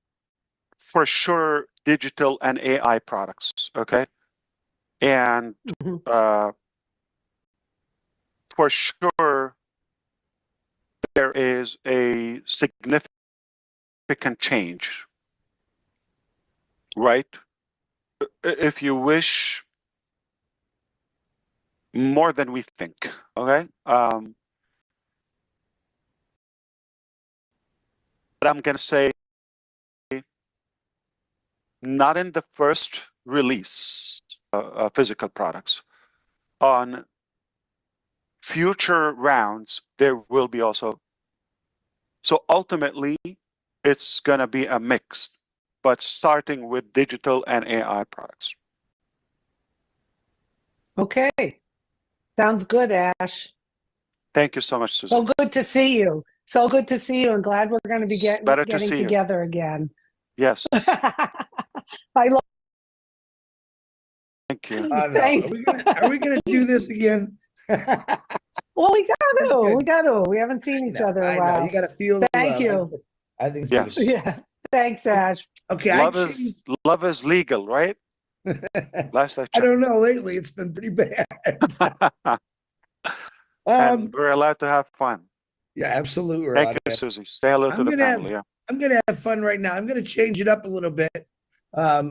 for sure, digital and AI products, okay? And Mm-hmm. For sure, there is a significant change, right? If you wish, more than we think, okay? But I'm going to say, not in the first release, physical products. On future rounds, there will be also. So ultimately, it's going to be a mix, but starting with digital and AI products. Okay. Sounds good, Ash. Thank you so much, Susan. So good to see you. So good to see you, and glad we're going to be Better to getting see you. together again. Yes. I love. Thank you. No. Are we gonna do this again? Well, we got to. We haven't seen each other in a I know. while. You got to feel the Thank love. you. I think it's Yes. beautiful. Yeah. Thanks, Ash. Okay, Love is legal, right? Last I I checked. don't know. Lately, it's been pretty bad. And we're allowed to have fun. Yeah, absolutely. We're Thank allowed you, to have- Susie. Say hello to I'm the gonna family. have Yeah. I'm gonna have fun right now. I'm gonna change it up a little bit.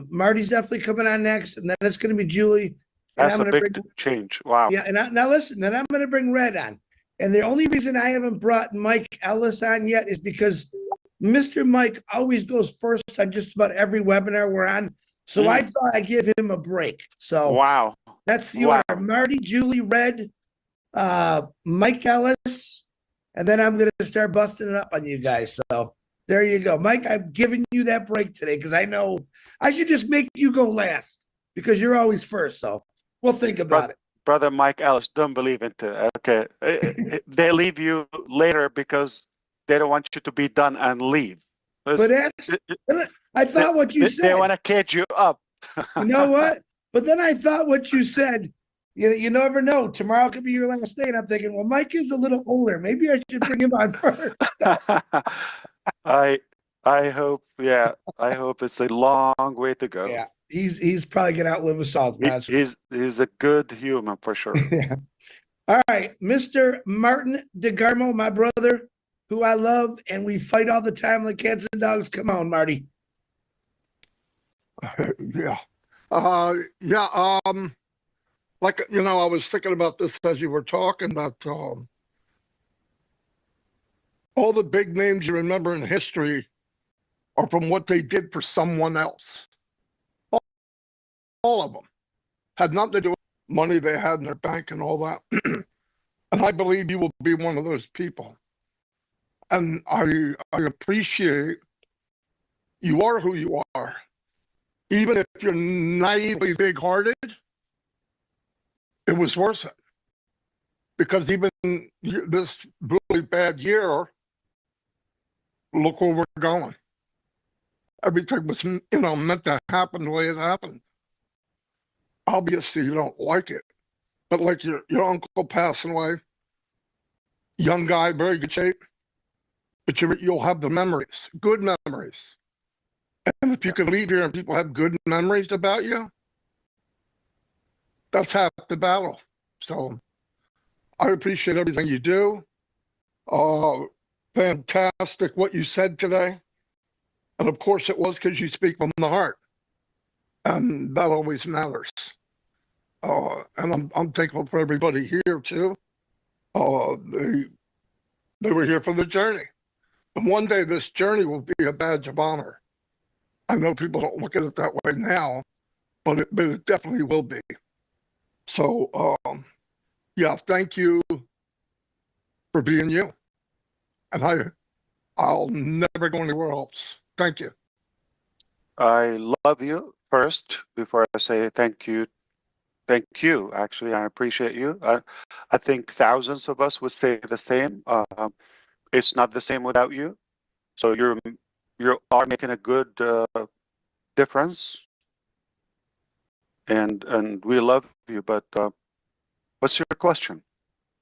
Marty's definitely coming on next, and then it's gonna be Julie. And That's I'm a gonna big bring change. Wow. yeah, and now listen, then I'm gonna bring Red on. And the only reason I haven't brought Mike Ellis on yet is because Mr. Mike always goes first on just about every webinar we're on. So I thought I'd give him a break. So Wow. that's the Wow. order. Marty, Julie, Red, Mike Ellis, and then I'm gonna start busting it up on you guys. So there you go. Mike, I'm giving you that break today because I know I should just make you go last because you're always first. So we'll think about it. Brother Mike Ellis, don't believe it. Okay. They leave you later because they don't want you to be done and leave. But I thought what you They said. want to cage you up. You know what? But then I thought what you said. You never know. Tomorrow could be your last day, and I'm thinking, well, Mike is a little older. Maybe I should bring him on first. I hope, yeah. I hope it's a long way to go. Yeah, he's probably gonna outlive us all. He's a good human for sure. Yeah. All right, Mr. Martin DeGarmo, my brother, who I love, and we fight all the time like cats and dogs. Come on, Marty. Yeah. Like, I was thinking about this as you were talking that all the big names you remember in history are from what they did for someone else. All of them had nothing to do with money they had in their bank and all that. And I believe you will be one of those people. And I appreciate you are who you are. Even if you're naively big-hearted, it was worth it. Because even this really bad year, look where we're going. Everything was, meant to happen the way it happened. Obviously, you don't like it. But like your uncle passing away, young guy, very good shape, but you'll have the memories, good memories. And if you can leave here and people have good memories about you, that's half the battle. So I appreciate everything you do. Fantastic what you said today. And of course it was because you speak from the heart. And that always matters. And I'm thankful for everybody here too. They were here for the journey. And one day this journey will be a badge of honor. I know people don't look at it that way now, but it definitely will be. So, yeah, thank you for being you. And I'll never go anywhere else. Thank you. I love you first before I say thank you. Thank you. Actually, I appreciate you. I think thousands of us would say the same. It's not the same without you. So you are making a good difference, and we love you. But what's your question?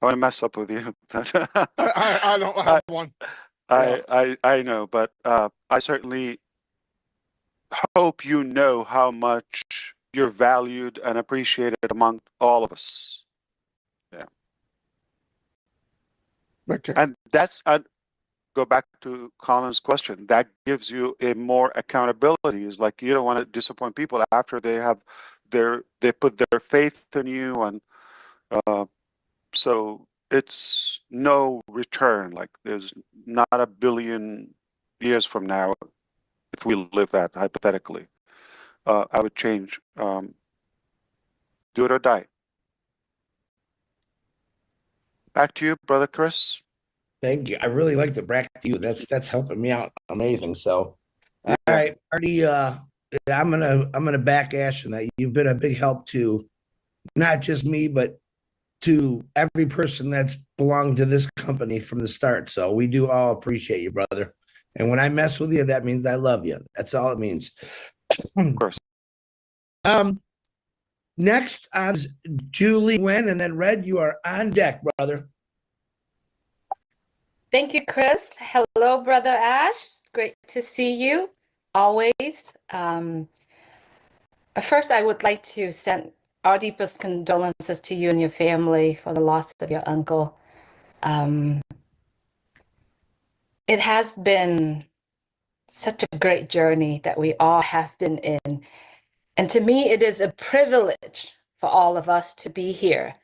I want to mess up with you. I don't have one. I know, but I certainly hope you know how much you're valued and appreciated among all of us. Yeah. Okay. And that's go back to Colin's question. That gives you a more accountability. It's like you don't want to disappoint people after they put their faith in you, and so it's no return. Like there's not a billion years from now, if we live that hypothetically, I would change. Do it or die. Back to you, Brother Chris. Thank you. I really like the back to you. That's helping me out. Amazing. So, all right, Marty. I'm gonna back Ash on that. You've been a big help to not just me, but to every person that's belonged to this company from the start. So we do all appreciate you, brother. And when I mess with you, that means I love you. That's all it means. Of course. Next on Julie Nguyen, and then Red, you are on deck, brother. Thank you, Chris. Hello, Brother Ash. Great to see you. always. First, I would like to send our deepest condolences to you and your family for the loss of your uncle. It has been such a great journey that we all have been in. And to me, it is a privilege for all of us to be here.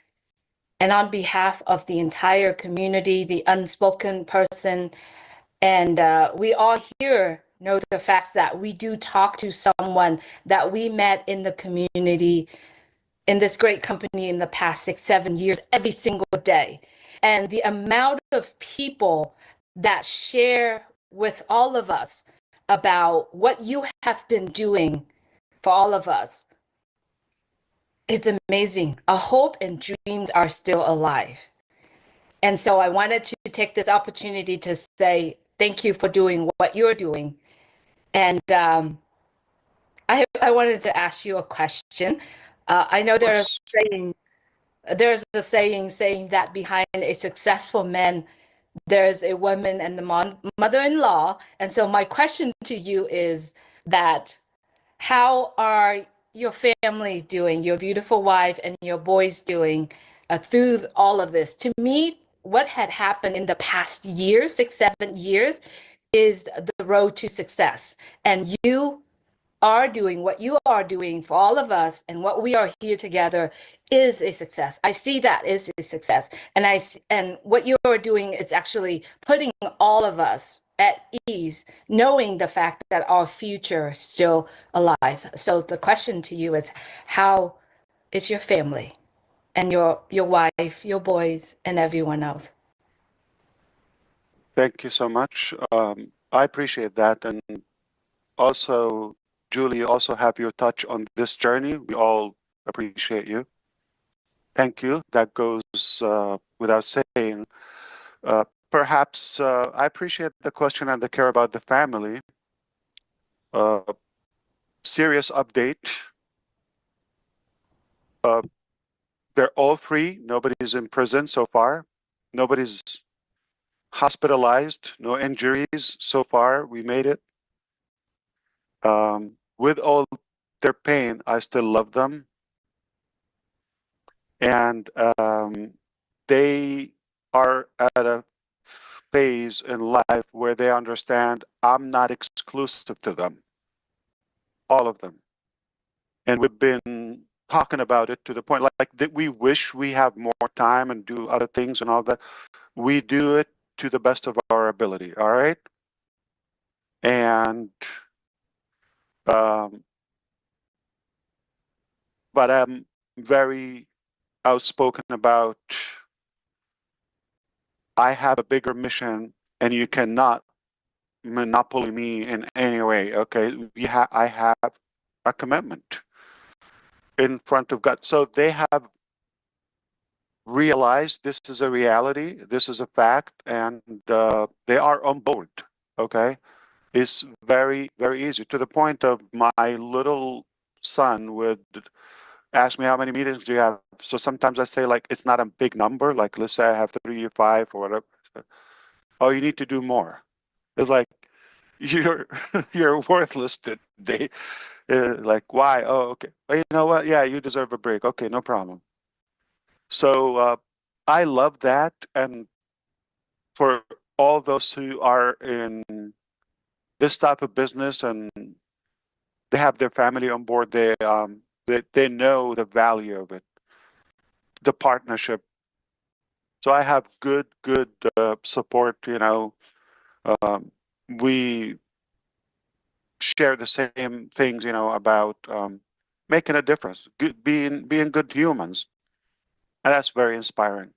And on behalf of the entire community, the unspoken person, and we all here know the facts that we do talk to someone that we met in the community, in this great company in the past 6-7 years, every single day. And the amount of people that share with all of us about what you have been doing for all of us, it's amazing. Our hope and dreams are still alive. And so I wanted to take this opportunity to say thank you for doing what you're doing. And I wanted to ask you a question. I know there's a saying saying that behind a successful man, there's a woman and the mother-in-law. And so my question to you is that how are your family doing, your beautiful wife and your boys doing through all of this? To me, what had happened in the past year, 6-7 years, is the road to success. And you are doing what you are doing for all of us, and what we are here together is a success. I see that is a success. And what you are doing is actually putting all of us at ease, knowing the fact that our future is still alive. So the question to you is, how is your family and your wife, your boys, and everyone else? Thank you so much. I appreciate that. And also, Julie, you also have your touch on this journey. We all appreciate you. Thank you. That goes without saying. Perhaps I appreciate the question and the care about the family. Serious update. They're all free. Nobody's in prison so far. Nobody's hospitalized. No injuries so far. We made it. With all their pain, I still love them. And they are at a phase in life where they understand I'm not exclusive to them, all of them. And we've been talking about it to the point like that we wish we have more time and do other things and all that. We do it to the best of our ability, all right? And but I'm very outspoken about I have a bigger mission and you cannot monopoly me in any way. Okay, I have a commitment in front of God. So they have realized this is a reality, this is a fact, and they are on board. Okay, it's very, very easy to the point of my little son would ask me how many meetings do you have. So sometimes I say like it's not a big number. Like let's say I have 3 or 5 or whatever. Oh, you need to do more. It's like you're you're worthless today. Like why? Oh, okay. Well, you know what? Yeah, you deserve a break. Okay, no problem. So I love that, and for all those who are in this type of business and they have their family on board, they know the value of it, the partnership. So I have good support. You know, we share the same things. You know about making a difference, being good humans, and that's very inspiring.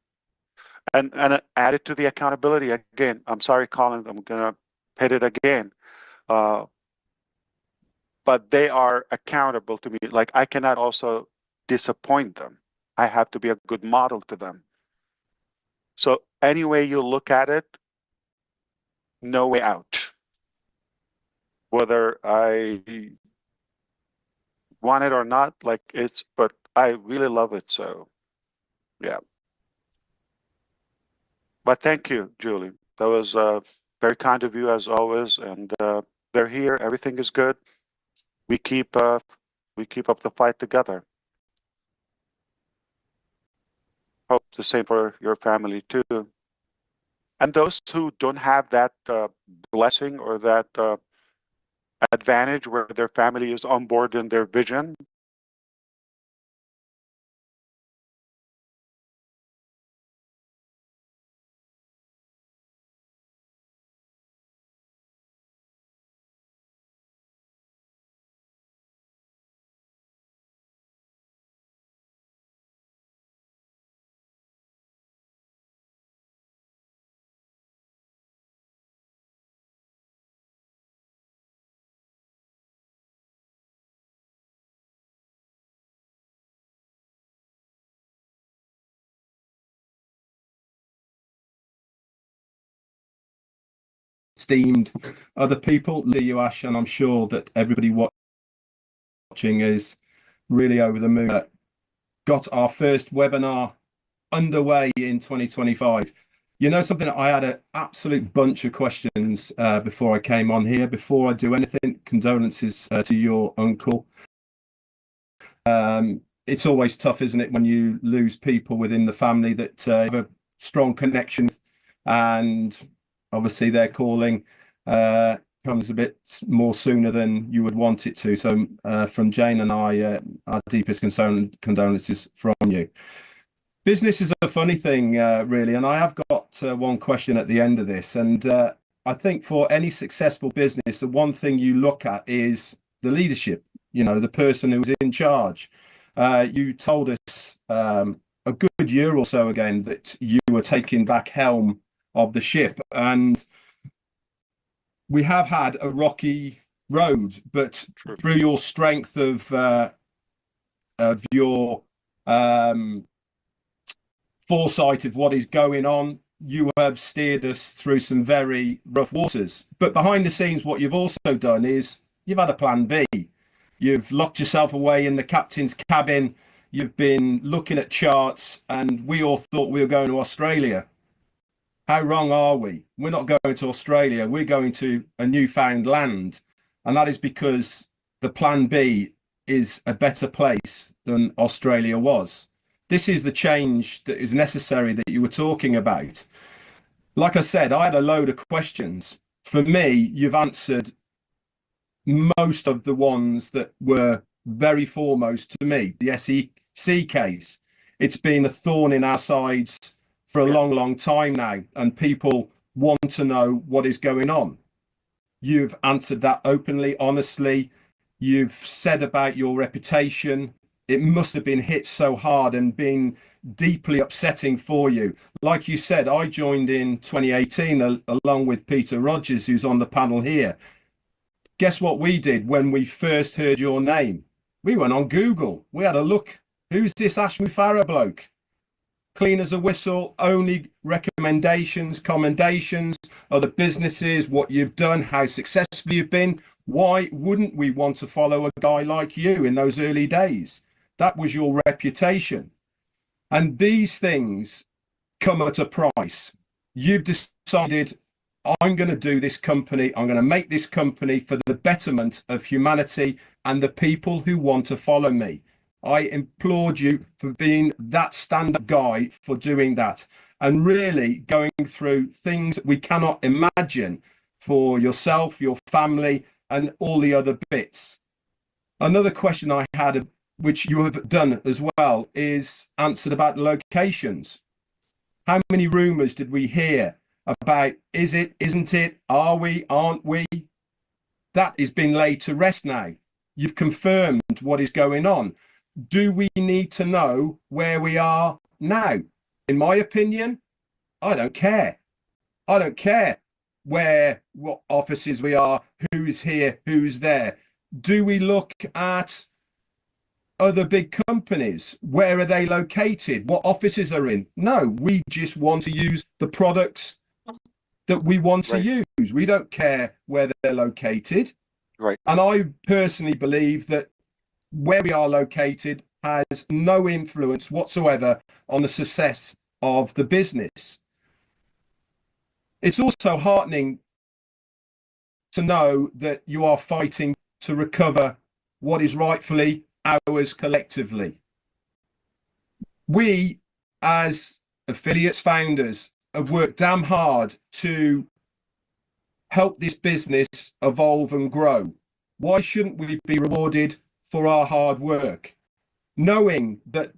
And added to the accountability again. I'm sorry, Colin. I'm gonna hit it again. But they are accountable to me. Like I cannot also disappoint them. I have to be a good model to them. So any way you look at it, no way out. Whether I want it or not, like but I really love it. So yeah. But thank you, Julie. That was very kind of you as always. And they're here. Everything is good. We keep up the fight together. Hope the same for your family too. And those who don't have that blessing or that advantage where their family is on board in their vision, esteemed other people. See you, Ash, and I'm sure that everybody watching is really over the moon. Got our first webinar underway in 2025. You know something, I had an absolute bunch of questions before I came on here. Before I do anything, condolences to your uncle. It's always tough, isn't it, when you lose people within the family that have a strong connection, and obviously their calling comes a bit more sooner than you would want it to. So from Jane and I, our deepest condolences from you. Business is a funny thing, really, and I have got one question at the end of this. And I think for any successful business, the one thing you look at is the leadership, you know, the person who's in charge. You told us a good year or so ago that you were taking back helm of the ship, and we have had a rocky road, but through your strength of your foresight of what is going on, you have steered us through some very rough waters. But behind the scenes, what you've also done is you've had a plan B. You've locked yourself away in the captain's cabin. You've been looking at charts, and we all thought we were going to Australia. How wrong are we? We're not going to Australia. We're going to a newfound land. And that is because the plan B is a better place than Australia was. This is the change that is necessary that you were talking about. Like I said, I had a load of questions. For me, you've answered most of the ones that were very foremost to me. The SEC case, it's been a thorn in our sides for a long time now, and people want to know what is going on. You've answered that openly, honestly. You've said about your reputation. It must have been hit so hard and been deeply upsetting for you. Like you said, I joined in 2018 along with Peter Rogers, who's on the panel here. Guess what we did when we first heard your name? We went on Google. We had a look. Who's this ASH MUfreh bloke? Clean as a whistle, only recommendations, commendations, other businesses, what you've done, how successful you've been. Why wouldn't we want to follow a guy like you in those early days? That was your reputation. And these things come at a price. You've decided, I'm going to do this company. I'm going to make this company for the betterment of humanity and the people who want to follow me. I applaud you for being that stand-up guy, for doing that, and really going through things we cannot imagine for yourself, your family, and all the other bits. Another question I had, which you have done as well, is answered about locations. How many rumors did we hear about, is it, isn't it, are we, aren't we? That is being laid to rest now. You've confirmed what is going on. Do we need to know where we are now? In my opinion, I don't care. I don't care what offices we are, who's here, who's there. Do we look at other big companies? Where are they located? What offices are in? No, we just want to use the products that we want to use. We don't care where they're located. Right. And I personally believe that where we are located has no influence whatsoever on the success of the business. It's also heartening to know that you are fighting to recover what is rightfully ours collectively. We, as affiliates founders, have worked damn hard to help this business evolve and grow. Why shouldn't we be rewarded for our hard work? Knowing that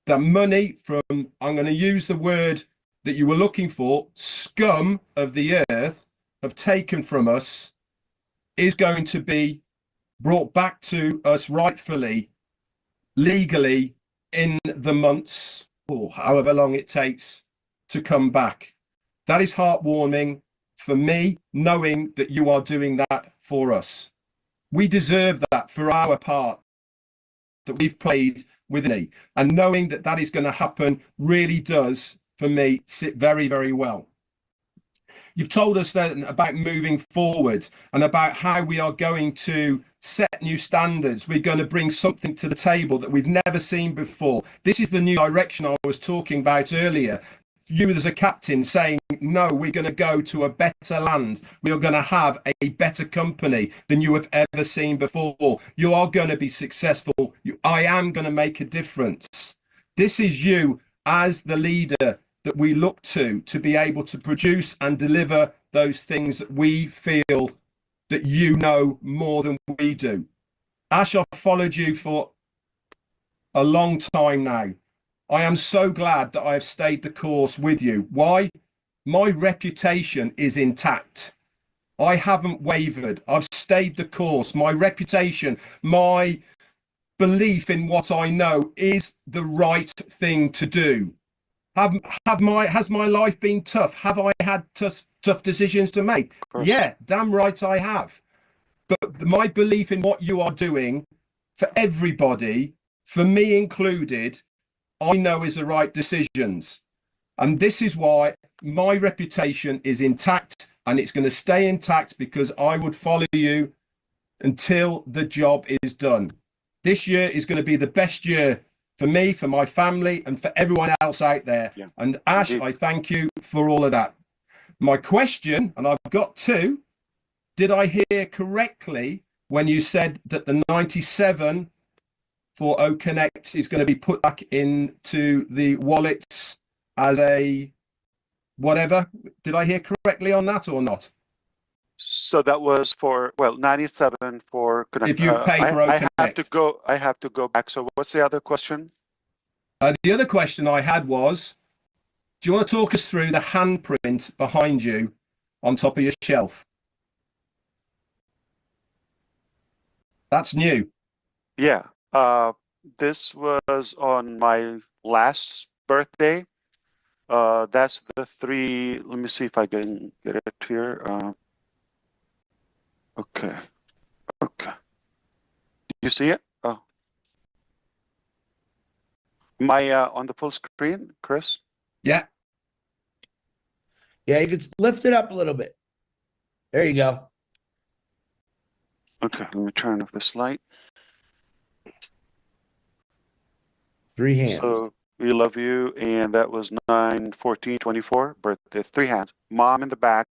the money from, I'm going to use the word that you were looking for, scum of the earth have taken from us, is going to be brought back to us rightfully, legally, in the months or however long it takes to come back. That is heartwarming for me, knowing that you are doing that for us. We deserve that for our part that we've played with me, and knowing that that is going to happen really does, for me, sit very, very well. You've told us then about moving forward and about how we are going to set new standards. We're going to bring something to the table that we've never seen before. This is the new direction I was talking about earlier. You as a captain saying, no, we're going to go to a better land. We are going to have a better company than you have ever seen before. You are going to be successful. I am going to make a difference. This is you as the leader that we look to be able to produce and deliver those things that we feel that you know more than we do. Ash, I've followed you for a long time now. I am so glad that I have stayed the course with you. Why? My reputation is intact. I haven't wavered. I've stayed the course. My reputation, my belief in what I know is the right thing to do. Has my life been tough? Have I had tough decisions to make? Yeah, damn right I have. But my belief in what you are doing for everybody, for me included, I know is the right decisions. And this is why my reputation is intact, and it's going to stay intact because I would follow you until the job is done. This year is going to be the best year for me, for my family, and for everyone else out there. Yeah, and Ash, indeed. I thank you for all of that. My question, and I've got two, did I hear correctly when you said that the 97 for O Connect is going to be put back into the wallets as a whatever? Did I hear correctly on that or not? So that was for, well, 97 for Connect. If you've paid for O Connect. I have to go back. So what's the other question? The other question I had was, do you want to talk us through the handprint behind you on top of your shelf? That's new. Yeah. This was on my last birthday. That's the three. Let me see if I can get it here. Okay. Okay. You see it? Oh. Am I on the full screen, Chris? Yeah. Yeah, you could lift it up a little bit. There you go. Okay, let me turn off this light. Three hands. So we love you, and that was 9/14/24 birthday. Three hands. Mom in the back,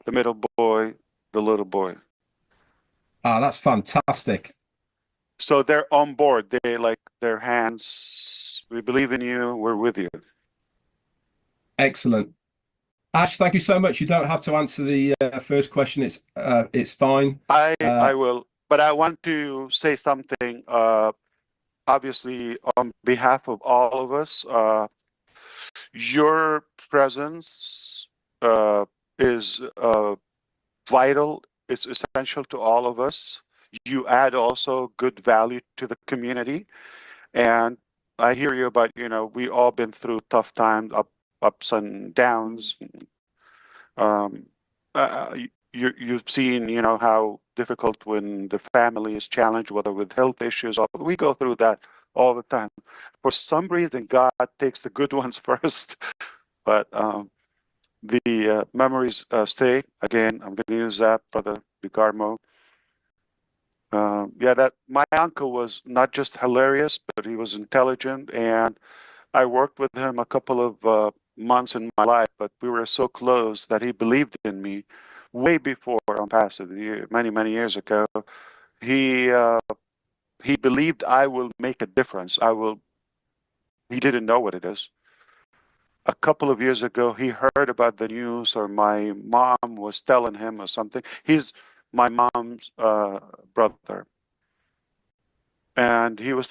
the middle boy, the little boy. Ah, that's fantastic. So they're on board. They like their hands. We believe in you. We're with you. Excellent. Ash, thank you so much. You don't have to answer the first question. It's fine. I will, but I want to say something. Obviously, on behalf of all of us, your presence is vital. It's essential to all of us. You add also good value to the community. And I hear you about, we all been through tough times, ups and downs. You've seen, how difficult when the family is challenged, whether with health issues. We go through that all the time. For some reason, God takes the good ones first. But the memories stay. Again, I'm going to use that, Brother Bigarmo. That my uncle was not just hilarious, but he was intelligent, and I worked with him a couple of months in my life, but we were so close that he believed in me way before Onpassive, many years ago. He believed I will make a difference. He didn't know what it is. A couple of years ago, he heard about the news, or my mom was telling him or something. He's my mom's brother. And he was